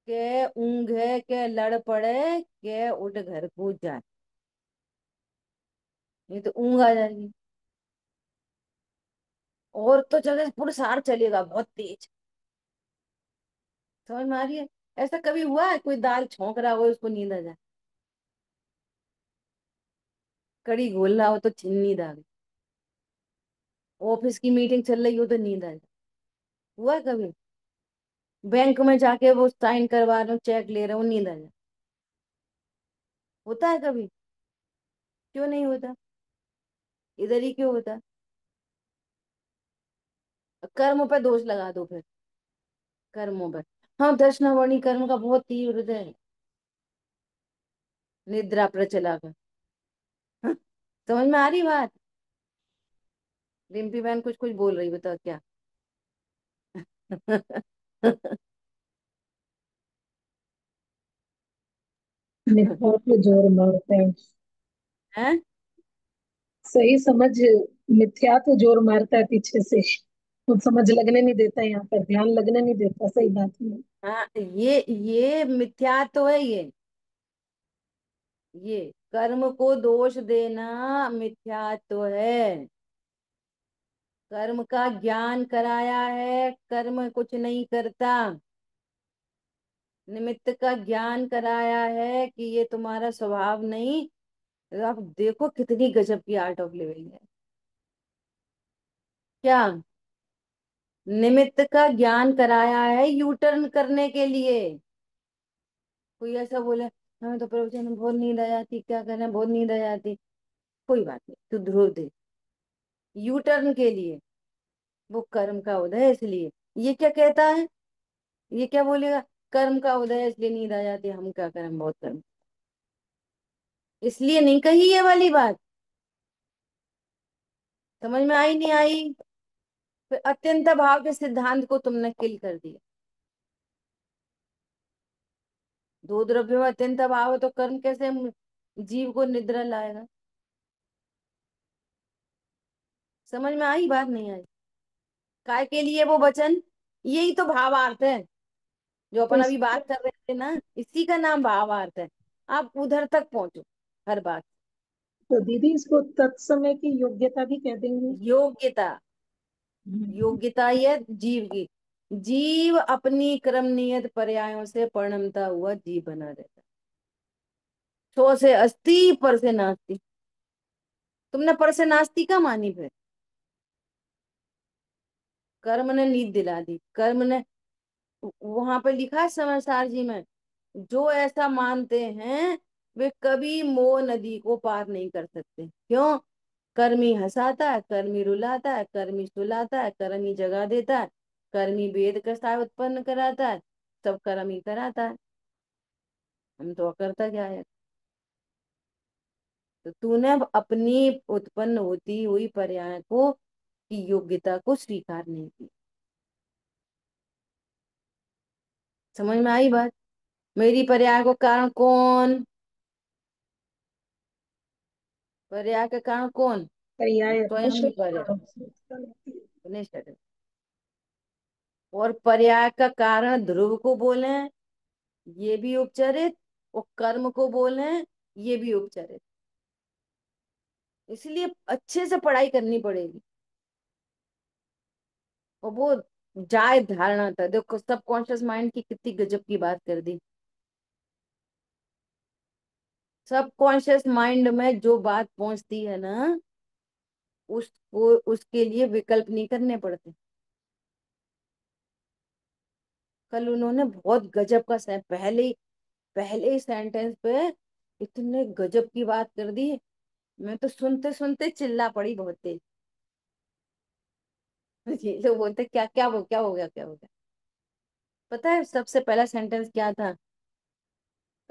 के ऊंघे के लड़ पड़े, के उठ घर को जाए। नहीं तो ऊंघ आ जाएगी। और तो जगह पुरसार चलेगा बहुत तेज। समझ में आ रही है? ऐसा कभी हुआ है कोई दाल छौंक रहा हो उसको नींद आ जाए? कड़ी घोल रहा हो तो नींद आ गई? ऑफिस की मीटिंग चल रही हो तो नींद आ जाए? हुआ है कभी? बैंक में जाके वो साइन करवा रहा हूँ, चेक ले रहा हूँ, नींद आ जाए? होता है कभी? क्यों नहीं होता? इधर ही क्यों होता? कर्म पे दोष लगा दो फिर। कर्मों पर। हाँ, दर्शनावर्णी कर्म का बहुत तीव्र है। निद्रा प्रचला का। हाँ, समझ में आ रही बात? रिम्पी बहन कुछ कुछ बोल रही, बताओ क्या? मिथ्या पे जोर मारते हैं। हैं? सही समझ। मिथ्या तो जोर मारता है पीछे से। कुछ समझ लगने नहीं देता, यहाँ पर ध्यान लगने नहीं देता, सही बात है। हाँ, ये मिथ्या तो है ये। ये कर्म को दोष देना मिथ्या तो है। कर्म का ज्ञान कराया है, कर्म कुछ नहीं करता। निमित्त का ज्ञान कराया है कि ये तुम्हारा स्वभाव नहीं। तो आप देखो कितनी गजब की आर्ट ऑफ लिविंग है। क्या? निमित्त का ज्ञान कराया है यू टर्न करने के लिए। कोई ऐसा बोले हमें तो प्रवचन में बहुत नींद आ जाती, क्या करें बहुत नींद आ जाती। कोई बात नहीं, तू ध्रुव दे। यू टर्न के लिए वो कर्म का उदय है इसलिए। ये क्या कहता है? ये क्या बोलेगा? कर्म का उदय है इसलिए नींद आ जाती है, हम क्या करें बहुत कर्म। इसलिए नहीं कही ये वाली बात। समझ में आई नहीं आई? फिर अत्यंत भाव के सिद्धांत को तुमने किल कर दिया। दो द्रव्यों में अत्यंत भाव है तो कर्म कैसे जीव को निद्रा लाएगा? समझ में आई बात नहीं आई? काय के लिए वो वचन? यही तो भावार्थ है। जो तो अपन अभी इसको, बात कर रहे थे ना, इसी का नाम भावार्थ है। आप उधर तक पहुंचो हर बात। तो दीदी इसको तत्समय की योग्यता भी कह देंगे। योग्यता, हम्म, योग्यता ही है जीव की। जीव अपनी क्रम नियत पर्यायों से परिणमता हुआ जीव बना रहता है। सो से अस्ति पर से नास्ति। तुमने पर से नास्ति का मानी फिर? कर्म ने नींद दिला दी, कर्म ने। वहां पे लिखा है समाचार जी में, जो ऐसा मानते हैं वे कभी मोह नदी को पार नहीं कर सकते। क्यों? कर्मी हंसाता है, कर्मी रुलाता है, कर्मी सुलाता है, कर्मी जगा देता है, कर्मी वेद कसा उत्पन्न कराता है, सब कर्म ही कराता है। हम तो करता क्या है? तो तूने अब अपनी उत्पन्न होती हुई पर्याय को की योग्यता को स्वीकार नहीं की। समझ में आई बात? मेरी पर्याय को कारण कौन? पर्याय का कारण कौन? पर्याय अपने स्वयं ही पर्याय, शरीर से उत्पन्न होती है। अपने शरीर। और पर्याय का कारण ध्रुव को बोले, ये भी उपचरित। और कर्म को बोले, ये भी उपचरित। इसलिए अच्छे से पढ़ाई करनी पड़ेगी। और वो जाए धारणा था। देखो सबकॉन्शियस माइंड की कितनी गजब की बात कर दी। सबकॉन्शियस माइंड में जो बात पहुंचती है ना, उसको उसके लिए विकल्प नहीं करने पड़ते। कल उन्होंने बहुत गजब का पहले ही सेंटेंस पे इतने गजब की बात कर दी। मैं तो सुनते सुनते चिल्ला पड़ी बहुत तेज। ये लोग बोलते क्या क्या हो गया, क्या हो गया? पता है सबसे पहला सेंटेंस क्या था?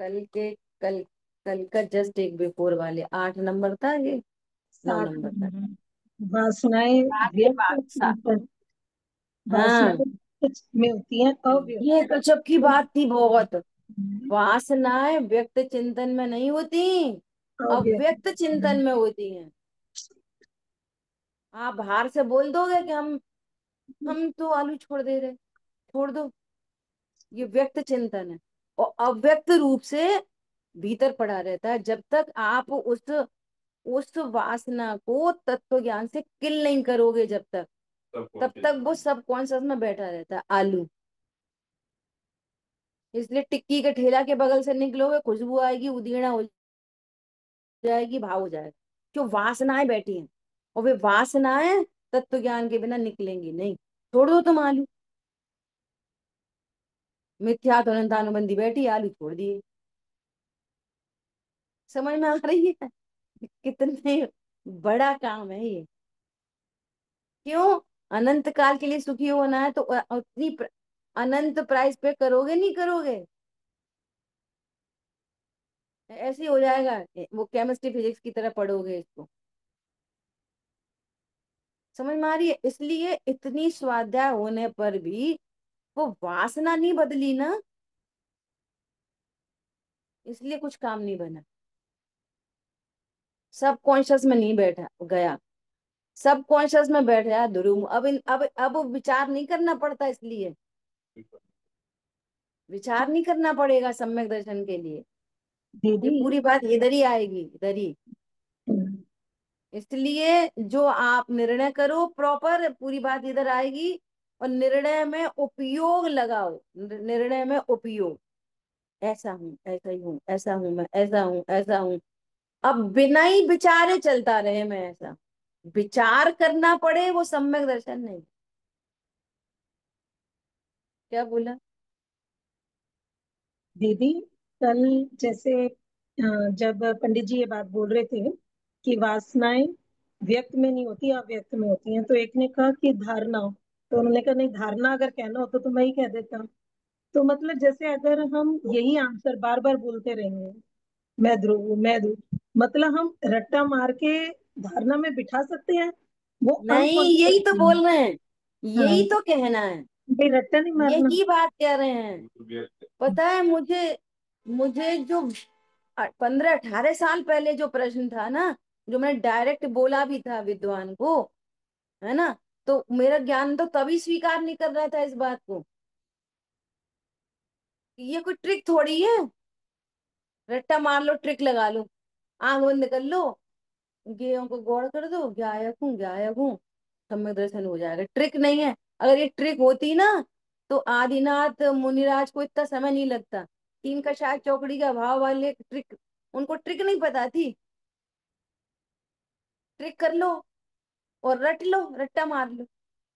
कल के कल कल का जस्ट एक बिफोर वाले 8 नंबर था, ये 9 नंबर था। वासनाएं सात के व्यक्त बाद सात। हाँ, वासनाएं में होती हैं अव्यक्त। ये गजब की बात थी बहुत। हम्म, वासनाएं व्यक्त चिंतन में नहीं होती, अव्यक्त। अव्यक्त चिंतन में होती हैं। आप बाहर से बोल दोगे कि हम तो आलू छोड़ दे रहे, छोड़ दो, ये व्यक्त चिंतन है। और अव्यक्त रूप से भीतर पड़ा रहता है। जब तक आप उस वासना को तत्व ज्ञान से किल नहीं करोगे, जब तक तब तक वो सब कॉन्शियस में बैठा रहता है आलू। इसलिए टिक्की के ठेला के बगल से निकलोगे, खुशबू आएगी, उधीड़ा हो जाएगी, भाव हो जाएगा। क्यों? वासनाएं बैठी हैं। और वे वासनाएं तत्व ज्ञान के बिना निकलेंगी नहीं। छोड़ दो तुम आलू। मिथ्या तो अनुबंधी बैठी, आलू छोड़ दिए। समझ में आ रही है? कितने बड़ा काम है ये। क्यों? अनंत काल के लिए सुखी होना है तो अनंत प्राइस पे करोगे, नहीं करोगे? ऐसे ही हो जाएगा। वो केमिस्ट्री फिजिक्स की तरह पढ़ोगे इसको। समझ में आ रही है? इसलिए इतनी स्वाध्याय होने पर भी वो वासना नहीं बदली ना, इसलिए कुछ काम नहीं बना। सब कॉन्शियस में नहीं बैठा गया, सब कॉन्शियस में बैठ गया ध्रुव। अब विचार नहीं करना पड़ता। इसलिए विचार नहीं करना पड़ेगा सम्यक दर्शन के लिए। ये दीदी, पूरी बात इधर ही आएगी, इधर ही। इसलिए जो आप निर्णय करो प्रॉपर, पूरी बात इधर आएगी। और निर्णय में उपयोग लगाओ, निर्णय में उपयोग। ऐसा हूं, ऐसा ही हूं, ऐसा हूं, मैं ऐसा हूं, ऐसा हूं। अब बिना ही विचारे चलता रहे मैं ऐसा। विचार करना पड़े, वो सम्यक दर्शन नहीं। क्या बोला? दीदी कल जैसे जब पंडित जी ये बात बोल रहे थे कि वासनाएं व्यक्त में नहीं होती अव्यक्त में होती हैं, तो एक ने कहा कि धारणा, तो उन्होंने कहा नहीं, धारणा अगर कहना होता तो मैं ही कह देता। तो मतलब जैसे अगर हम यही आंसर बार बार बोलते रहेंगे, मैं ध्रुव हूं, मैं ध्रुव, मतलब हम रट्टा मार के धारणा में बिठा सकते हैं वो नहीं, यही तो अनकॉन्शियस। बोल रहे हैं, हाँ, यही तो कहना है, भाई रट्टा नहीं मारना। यही बात कह रहे हैं। पता है मुझे मुझे जो 15-18 साल पहले जो प्रश्न था ना, जो मैंने डायरेक्ट बोला भी था विद्वान को, है ना, तो मेरा ज्ञान तो तभी स्वीकार नहीं कर रहा था इस बात को। ये कोई ट्रिक थोड़ी है, रट्टा मार लो, ट्रिक लगा लो, आंख बंद कर लो, गेयों को गौड़ कर दो, गायक हूँ, सम्यक दर्शन हो जाएगा। ट्रिक नहीं है। अगर ये ट्रिक होती ना तो आदिनाथ मुनिराज को इतना समय नहीं लगता। तीन का शायद चौकड़ी का भाव वाले ट्रिक, उनको ट्रिक नहीं पता थी। ट्रिक कर लो और रट लो, रट्टा मार लो,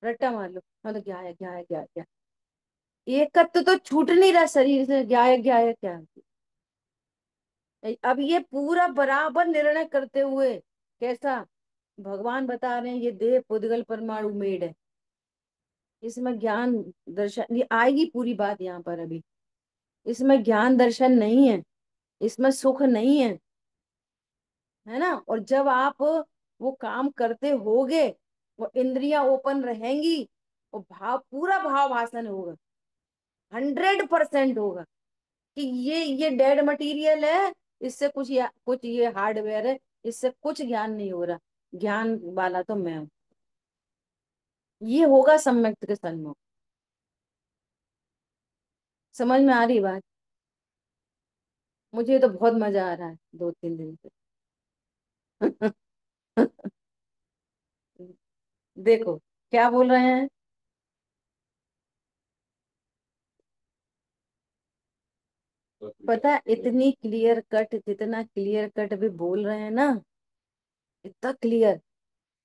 रट्टा मार लो, मतलब क्या एक का तो छूट नहीं रहा शरीर से, क्या। अब ये पूरा बराबर निर्णय करते हुए कैसा भगवान बता रहे हैं, ये देह पुद्गल परमाणु मेड है। इसमें ज्ञान दर्शन ये आएगी पूरी बात यहाँ पर अभी। इसमें ज्ञान दर्शन नहीं है, इसमें सुख नहीं है ना। और जब आप वो काम करते होगे, वो इंद्रियां ओपन रहेंगी, और भाव पूरा भाव भाषण होगा, 100% होगा कि ये डेड मटेरियल है, इससे कुछ ये हार्डवेयर है, इससे कुछ ज्ञान नहीं हो रहा, ज्ञान वाला तो मैं हूं। ये होगा सम्यक के सन्मुख। समझ में आ रही बात? मुझे तो बहुत मजा आ रहा है 2-3 दिन से। देखो क्या बोल रहे हैं। पता है, इतनी क्लियर कट, जितना क्लियर कट भी बोल रहे हैं ना, इतना क्लियर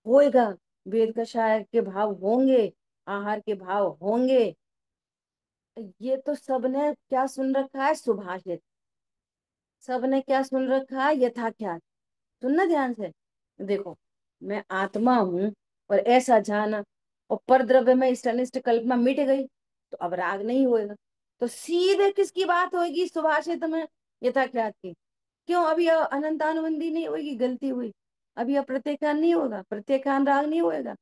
होएगा। वेद कषाय के भाव होंगे, आहार के भाव होंगे। ये तो सबने क्या सुन रखा है, सुभाषित। सबने क्या सुन रखा है, यथाख्यात। सुनना ध्यान से। देखो, मैं आत्मा हूं और ऐसा जाना, और पर द्रव्य में इष्ट अनिष्ट कल्पना मिट गई, तो अब राग नहीं होएगा। तो सीधे किसकी बात होगी सुभाषित में, यथाख्यात की। क्यों? अभी अनंतानुबंधी नहीं होगी, गलती हुई। अभी अप्रत्येखान नहीं होगा, प्रत्येखान राग नहीं होएगा।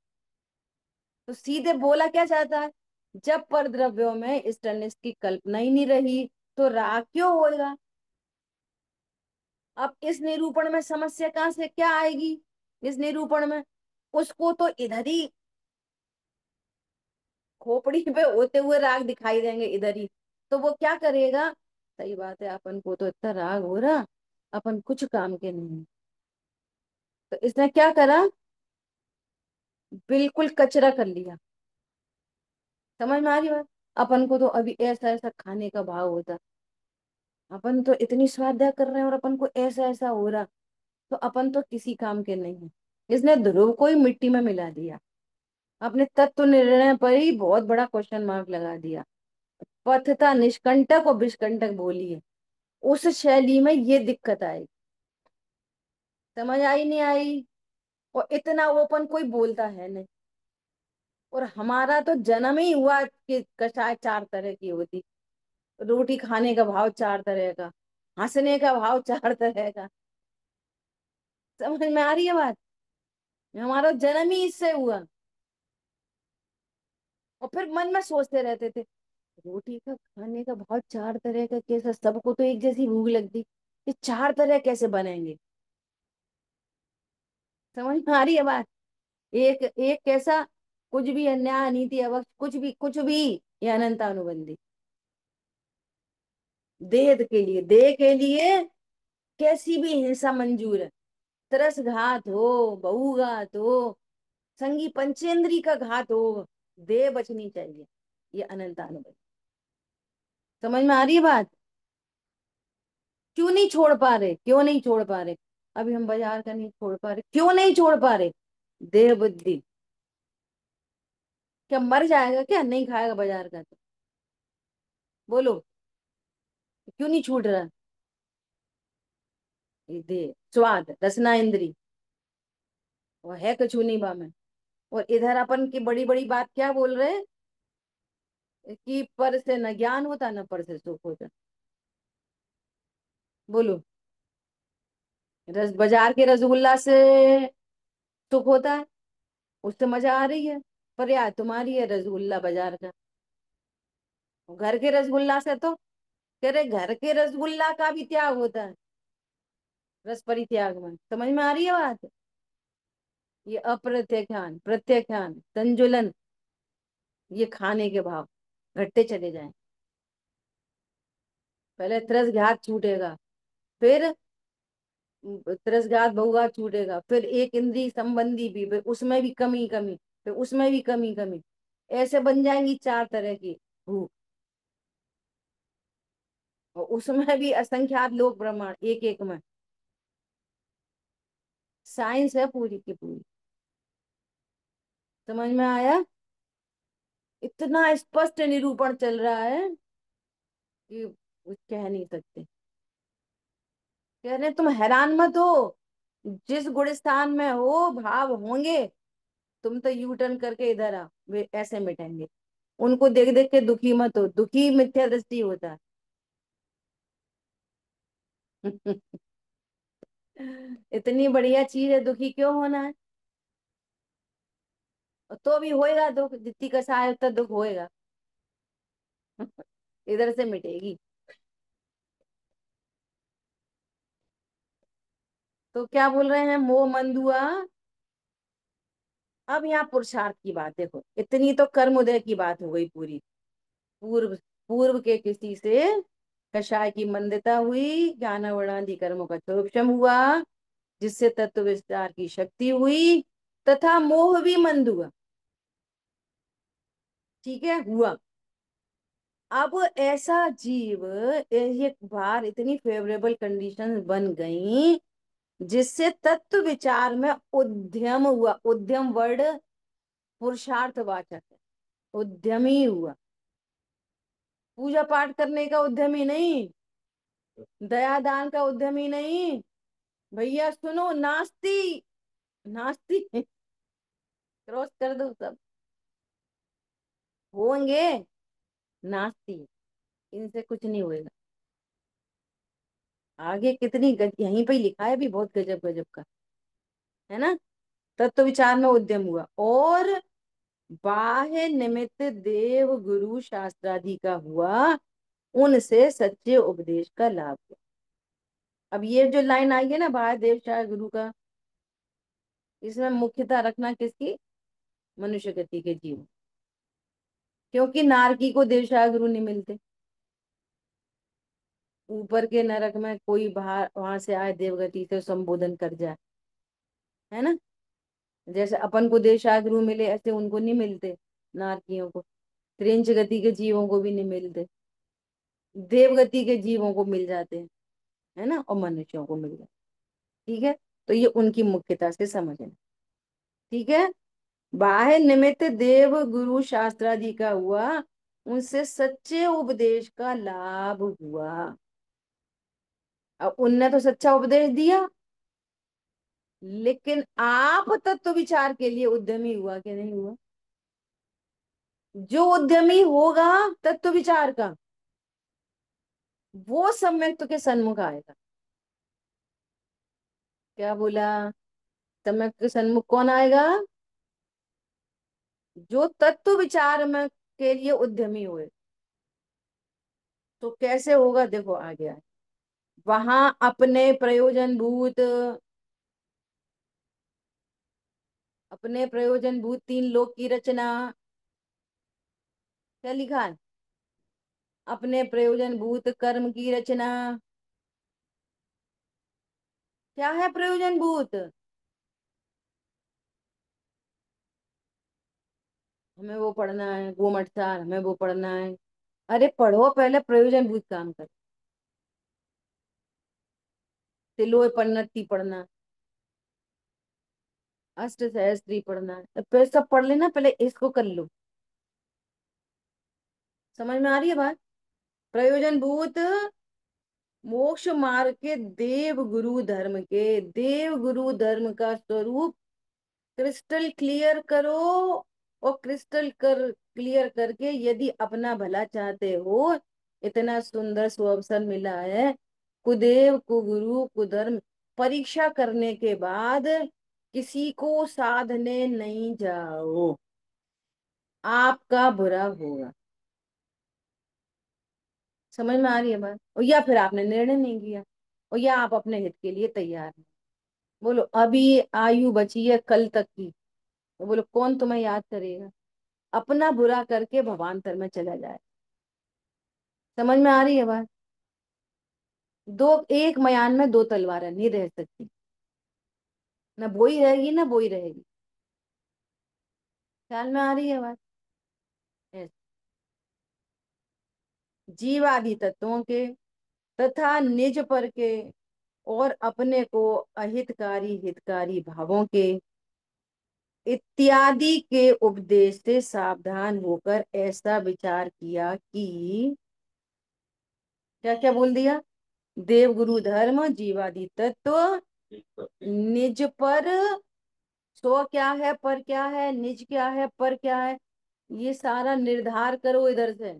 तो सीधे बोला क्या चाहता है, जब पर द्रव्यों में इष्ट अनिष्ट की कल्पना ही नहीं रही, तो राग क्यों होएगा। अब इस निरूपण में समस्या कहां से क्या आएगी, इस निरूपण में उसको तो इधर ही खोपड़ी पे होते हुए राग दिखाई देंगे इधर ही। तो वो क्या करेगा, सही बात है, अपन को तो इतना राग हो रहा, अपन कुछ काम के नहीं। तो इसने क्या करा, बिल्कुल कचरा कर लिया। समझ में आ रही बात? अपन को तो अभी ऐसा ऐसा खाने का भाव होता, अपन तो इतनी स्वाध्याय कर रहे हैं और अपन को ऐसा ऐसा हो रहा, तो अपन तो किसी काम के नहीं है। इसने ध्रुव को ही मिट्टी में मिला दिया, अपने तत्व निर्णय पर ही बहुत बड़ा क्वेश्चन मार्क लगा दिया। पथता निष्कंटक और विष्कंटक बोली है, उस शैली में ये दिक्कत आई। समझ आई नहीं आई? और इतना ओपन कोई बोलता है नहीं। और हमारा तो जन्म ही हुआ कि कषाय 4 तरह की होती, रोटी खाने का भाव 4 तरह का, हंसने का भाव 4 तरह का। समझ में आ रही है बात? हमारा जन्म ही इससे हुआ। और फिर मन में सोचते रहते थे, रोटी का खाने का भाव 4 तरह का कैसा, सबको तो एक जैसी भूख लगती, ये 4 तरह कैसे बनेंगे। समझ में आ रही है बात? एक एक कैसा, कुछ भी अन्याय अनीति अवक्ष, कुछ भी ये अनंत अनुबंधी। देह के लिए कैसी भी हिंसा मंजूर है। तरस घात हो, बहुघात हो, संगी पंचेंद्री का घात हो, देह बचनी चाहिए। ये अनंत अनुबंध। समझ में आ रही है बात? क्यों नहीं छोड़ पा रहे, क्यों नहीं छोड़ पा रहे? अभी हम बाजार का नहीं छोड़ पा रहे, क्यों नहीं छोड़ पा रहे? देह बुद्धि। क्या मर जाएगा क्या नहीं खाएगा बाजार का? तो बोलो, क्यों नहीं छूट रहा? ये देह स्वाद रसना इंद्री, वो है कछु नहीं बामे। और इधर अपन की बड़ी बड़ी बात क्या बोल रहे हैं, कि पर से न ज्ञान होता, न पर से सुख होता। बोलो, रस बाजार के रसगुल्ला से सुख होता है, उससे मजा आ रही है, पर यार तुम्हारी है रसगुल्ला बाजार का। घर के रसगुल्ला से तो, कह रहे घर के रसगुल्ला का भी त्याग होता है, रस परित्याग में। समझ में आ रही है बात? ये अप्रत्याख्यान प्रत्याख्यान संजुलन, ये खाने के भाव घटते चले जाएं। पहले त्रसघात छूटेगा, फिर त्रसघात बहुघात छूटेगा, फिर एक इंद्रिय संबंधी भी, फिर उसमें भी कमी कमी, फिर उसमें भी कमी कमी, ऐसे बन जाएंगी 4 तरह की भूख। और उसमें भी असंख्यात लोक ब्रह्मांड, एक एक में। साइंस है पूरी की पूरी। समझ में आया? इतना स्पष्ट निरूपण चल रहा है कि कुछ कह नहीं सकते। कह रहे तुम हैरान मत हो, जिस गुण स्थान में हो भाव होंगे, तुम तो यू टर्न करके इधर आओ, वे ऐसे मिटेंगे। उनको देख देख के दुखी मत हो, दुखी मिथ्या दृष्टि होता है। इतनी बढ़िया चीज है, दुखी क्यों होना है? और तो भी होएगा दुख, जितनी कसाय उतना दुख होएगा। इधर से मिटेगी। तो क्या बोल रहे हैं, मोह मंदुआ। अब यहाँ पुरुषार्थ की बात देखो, इतनी तो कर्म उदय की बात हो गई पूरी। पूर्व पूर्व के किसी से कषाय की मंदता हुई, ज्ञान वर्णादि कर्मों का क्षोभशम हुआ, जिससे तत्व विस्तार की शक्ति हुई, तथा मोह भी मंद हुआ। ठीक है, हुआ। अब ऐसा जीव, एक बार इतनी फेवरेबल कंडीशन बन गई, जिससे तत्व विचार में उद्यम हुआ। उद्यम वर्ड पुरुषार्थ वाचक है, उद्यमी हुआ। पूजा पाठ करने का उद्यमी नहीं, दया दान का उद्यमी नहीं। भैया सुनो, नास्ती, नास्ती। क्रॉस कर दो सब, होंगे नास्ती। इनसे कुछ नहीं होएगा। आगे कितनी यहीं पे ही लिखा है भी, बहुत गजब गजब का है ना। तत्व विचार में उद्यम हुआ, और बाह्य निमित्त देव गुरु शास्त्रादि का हुआ, उनसे सच्चे उपदेश का लाभ हुआ। अब ये जो लाइन आई है ना, बाह्य देव शास्त्र गुरु का, इसमें मुख्यता रखना किसकी? मनुष्य गति के जीव। क्योंकि नारकी को देव शास्त्र गुरु नहीं मिलते। ऊपर के नरक में कोई बाहर वहां से आए देवगति से संबोधन कर जाए, है ना। जैसे अपन को देव शास्त्र गुरु मिले, ऐसे उनको नहीं मिलते नारकियों को। त्रिंच गति के जीवों को भी नहीं मिलते, देवगति के जीवों को मिल जाते हैं, है ना, और मनुष्यों को मिल जाते। ठीक है, तो ये उनकी मुख्यता से समझना। ठीक है, बाह्य निमित्त देव गुरु शास्त्रादि का हुआ, उनसे सच्चे उपदेश का लाभ हुआ। अब उनने तो सच्चा उपदेश दिया, लेकिन आप तत्व विचार के लिए उद्यमी हुआ कि नहीं हुआ? जो उद्यमी होगा तत्व विचार का, वो सम्यक के सन्मुख आएगा। क्या बोला? सम्यक के सन्मुख कौन आएगा? जो तत्व विचार में के लिए उद्यमी हुए। तो कैसे होगा, देखो आगे आए। वहां अपने प्रयोजन भूत, अपने प्रयोजन भूत 3 लोक की रचना। क्या लिखा है? अपने प्रयोजन भूत कर्म की रचना। क्या है प्रयोजन भूत? हमें वो पढ़ना है, गोमटसार, हमें वो पढ़ना है। अरे पढ़ो, पहले प्रयोजन भूत काम कर। तिलोय पन्नति पढ़ना, अष्ट सहस्त्री पढ़ना है, तो फिर सब पढ़ लेना, पहले इसको कर लो। समझ में आ रही है बात? प्रयोजन भूत मोक्ष मार्ग के देव गुरु धर्म के, देव गुरु धर्म का स्वरूप क्रिस्टल क्लियर करो। और क्रिस्टल कर क्लियर करके, यदि अपना भला चाहते हो, इतना सुंदर सुअवसर मिला है, कुदेव कुगुरु कुधर्म परीक्षा करने के बाद किसी को साधने नहीं जाओ, आपका बुरा होगा। समझ में आ रही है बात? और या फिर आपने निर्णय नहीं किया, और या आप अपने हित के लिए तैयार हैं। बोलो, अभी आयु बची है कल तक की, तो बोलो कौन तुम्हें याद करेगा? अपना बुरा करके भवान्तर में चला जाए। समझ में आ रही है बात? दो, एक मयान में दो तलवारें नहीं रह सकती, ना बोई रहेगी ना बोई रहेगी। ख्याल में आ रही है बात? ऐसे जीवादि तत्वों के तथा निज पर के और अपने को अहितकारी हितकारी भावों के इत्यादि के उपदेश से सावधान होकर ऐसा विचार किया कि, क्या क्या बोल दिया? देव गुरु धर्म जीवादि तत्व निज पर, सो क्या है, पर क्या है, निज क्या है, पर क्या है, ये सारा निर्धार करो इधर से।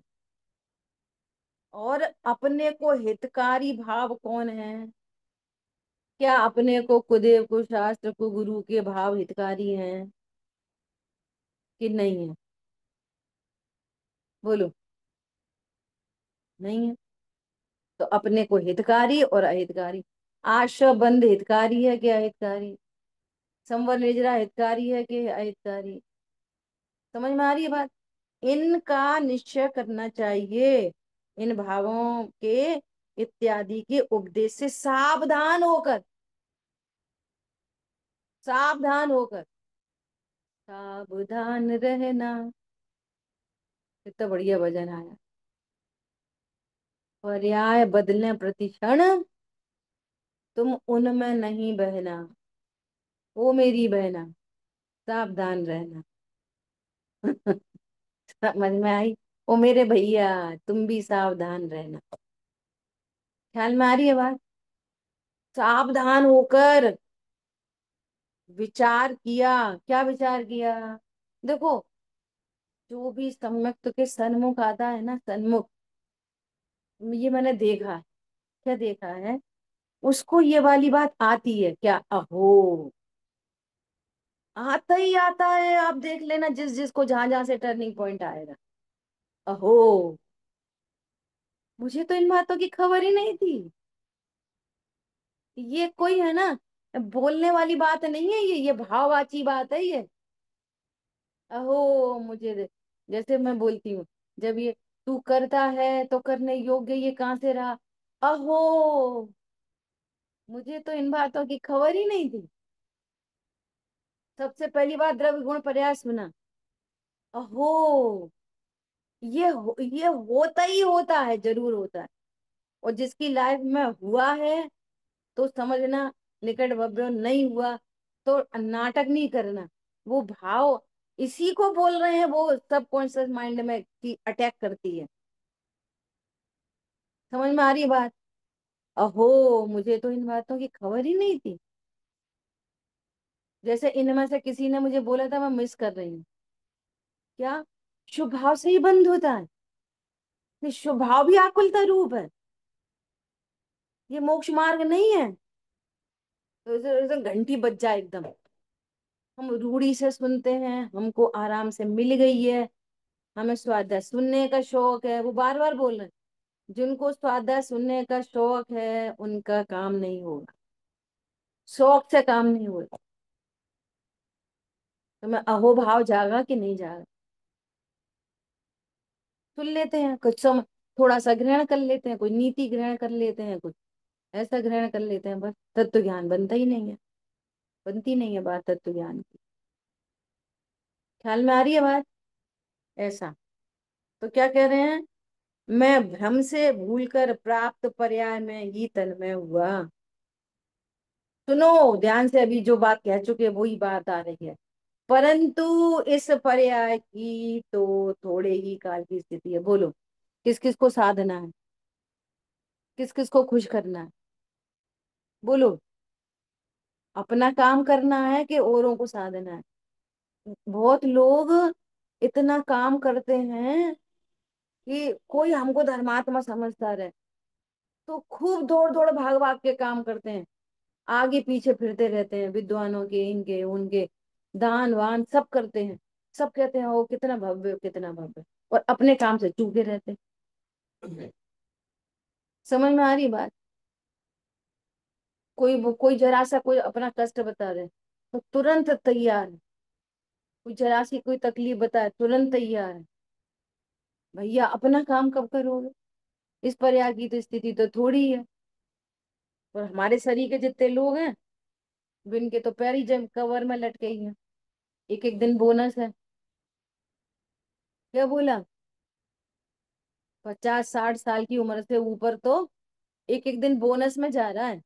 और अपने को हितकारी भाव कौन है? क्या अपने को कुदेव को शास्त्र को गुरु के भाव हितकारी हैं कि नहीं है? बोलो। नहीं है। तो अपने को हितकारी और अहितकारी, आशबंध हितकारी है कि अहितकारी, संवर निर्जरा हितकारी है कि अहितकारी? समझ में आ रही है बात? इनका निश्चय करना चाहिए, इन भावों के इत्यादि के उपदेश से सावधान होकर, सावधान होकर, सावधान रहना। कितना बढ़िया भजन आया। पर्याय बदलने प्रति क्षण तुम उनमें नहीं बहना, ओ मेरी बहना सावधान रहना। समझ में आई? ओ मेरे भैया तुम भी सावधान रहना। ख्याल में आ रही है बात? सावधान होकर विचार किया। क्या विचार किया? देखो, जो भी सम्यक के सन्मुख आता है ना, सन्मुख, ये मैंने देखा है। क्या देखा है? उसको ये वाली बात आती है क्या? अहो, आता ही आता है। आप देख लेना, जिस जिसको जहां जहां से टर्निंग पॉइंट आएगा। अहो, मुझे तो इन बातों की खबर ही नहीं थी। ये कोई है ना, बोलने वाली बात नहीं है, ये भाववाची बात है ये। अहो, जैसे मैं बोलती हूँ, जब ये तू करता है तो करने योग्य ये कहाँ से रहा? अहो, मुझे तो इन बातों की खबर ही नहीं थी। सबसे पहली बात, द्रव्य गुण प्रयास बना। अहो, ये होता ही होता है, जरूर होता है। और जिसकी लाइफ में हुआ है तो समझना, निकट भव्य नहीं हुआ तो नाटक नहीं करना। वो भाव इसी को बोल रहे हैं, वो सबकॉन्शियस माइंड में की अटैक करती है। समझ में आ रही है बात? अहो, मुझे तो इन बातों की खबर ही नहीं थी। जैसे इनमें से किसी ने मुझे बोला था, मैं मिस कर रही हूँ। क्या? शुभ भाव से ही बंद होता है? ये शुभ भाव भी आकुलता रूप है, ये मोक्ष मार्ग नहीं है। तो घंटी बज जाए एकदम। हम रूढ़ी से सुनते हैं, हमको आराम से मिल गई है, हमें स्वाध्याय सुनने का शौक है, वो बार बार बोल रहे हैं। जिनको स्वाध्याय सुनने का शौक है उनका काम नहीं होगा, शौक से काम नहीं होगा। तो मैं अहोभाव जागा कि नहीं जागा? सुन लेते हैं कुछ समय, थोड़ा सा ग्रहण कर लेते हैं, कोई नीति ग्रहण कर लेते हैं, कुछ ऐसा ग्रहण कर लेते हैं, बस तत्व ज्ञान बनता ही नहीं है, बनती नहीं है बात तत्व ज्ञान की। ख्याल में आ रही है बात? ऐसा। तो क्या कह रहे हैं? मैं भ्रम से भूलकर प्राप्त पर्याय में ही तन्मय हुआ। सुनो ध्यान से, अभी जो बात कह चुके वही बात आ रही है। परंतु इस पर्याय की तो थोड़े ही काल की स्थिति है। बोलो, किस किस को साधना है? किस किस को खुश करना है? बोलो, अपना काम करना है कि औरों को साधना है? बहुत लोग इतना काम करते हैं कि कोई हमको धर्मात्मा समझता रहे, तो खूब दौड़ दौड़ भाग भाग के काम करते हैं, आगे पीछे फिरते रहते हैं, विद्वानों के, इनके उनके, दान वान सब करते हैं। सब कहते हैं ओ कितना भव्य, कितना भव्य, और अपने काम से चूके रहते हैं। समझ में आ रही बात? कोई जरा सा कोई अपना कष्ट बता दे तो तुरंत तैयार है, कोई जरा सी कोई तकलीफ बताए तुरंत तैयार है। भैया अपना काम कब करोगे? इस प्रयाग की तो स्थिति तो थोड़ी है। और हमारे शरीर के जितने लोग हैं जिनके तो पैर ही जम कवर में लटके ही हैं। एक एक दिन बोनस है। क्या बोला? 50-60 साल की उम्र से ऊपर तो एक एक दिन बोनस में जा रहा है।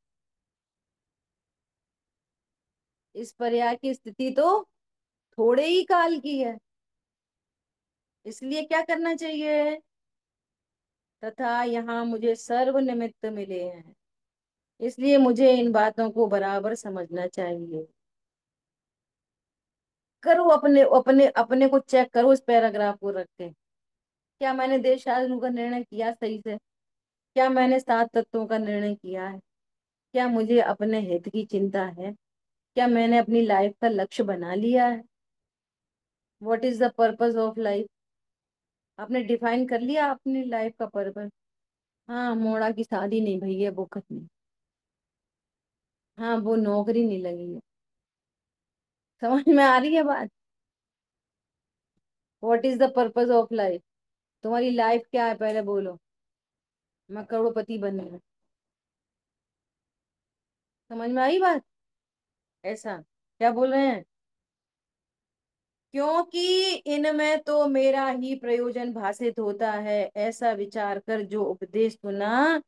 इस पर्याय की स्थिति तो थोड़े ही काल की है। इसलिए क्या करना चाहिए? तथा यहाँ मुझे सर्व निमित्त मिले हैं, इसलिए मुझे इन बातों को बराबर समझना चाहिए। करो अपने अपने अपने को चेक करो, इस पैराग्राफ को रख के। क्या मैंने देश शासन का निर्णय किया सही से? क्या मैंने 7 तत्वों का निर्णय किया है? क्या मुझे अपने हित की चिंता है? क्या मैंने अपनी लाइफ का लक्ष्य बना लिया है? What is the purpose of life? आपने डिफाइन कर लिया अपनी लाइफ का पर्पस? हाँ, मोड़ा की शादी नहीं भई है, वो खत्म। हाँ, वो नौकरी नहीं लगी है। समझ में आ रही है बात? What is the purpose of life? तुम्हारी लाइफ क्या है पहले बोलो। मैं करोड़पति बनना है। समझ में आई बात? ऐसा क्या बोल रहे हैं? क्योंकि इनमें तो मेरा ही प्रयोजन भाषित होता है, ऐसा विचार कर जो उपदेश सुना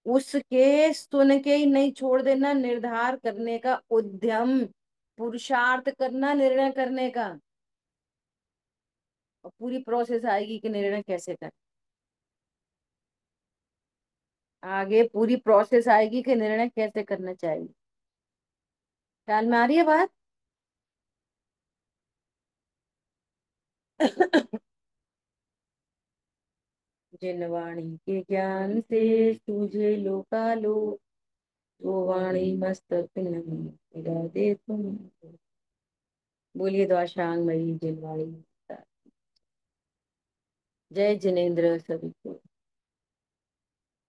उसके सुन के ही नहीं छोड़ देना, निर्धार करने का उद्यम, पुरुषार्थ करना निर्णय करने का। और पूरी प्रोसेस आएगी कि निर्णय कैसे कर। आगे पूरी प्रोसेस आएगी कि निर्णय कैसे करना चाहिए। ख्याल में आ रही है बात? जिन वाणी के ज्ञान से सूझे लोकालो, वो वाणी मस्तक नहीं मिला दे तुम। बोलिए द्वाशांग मई जिन वाणी। जय जिनेन्द्र सभी को।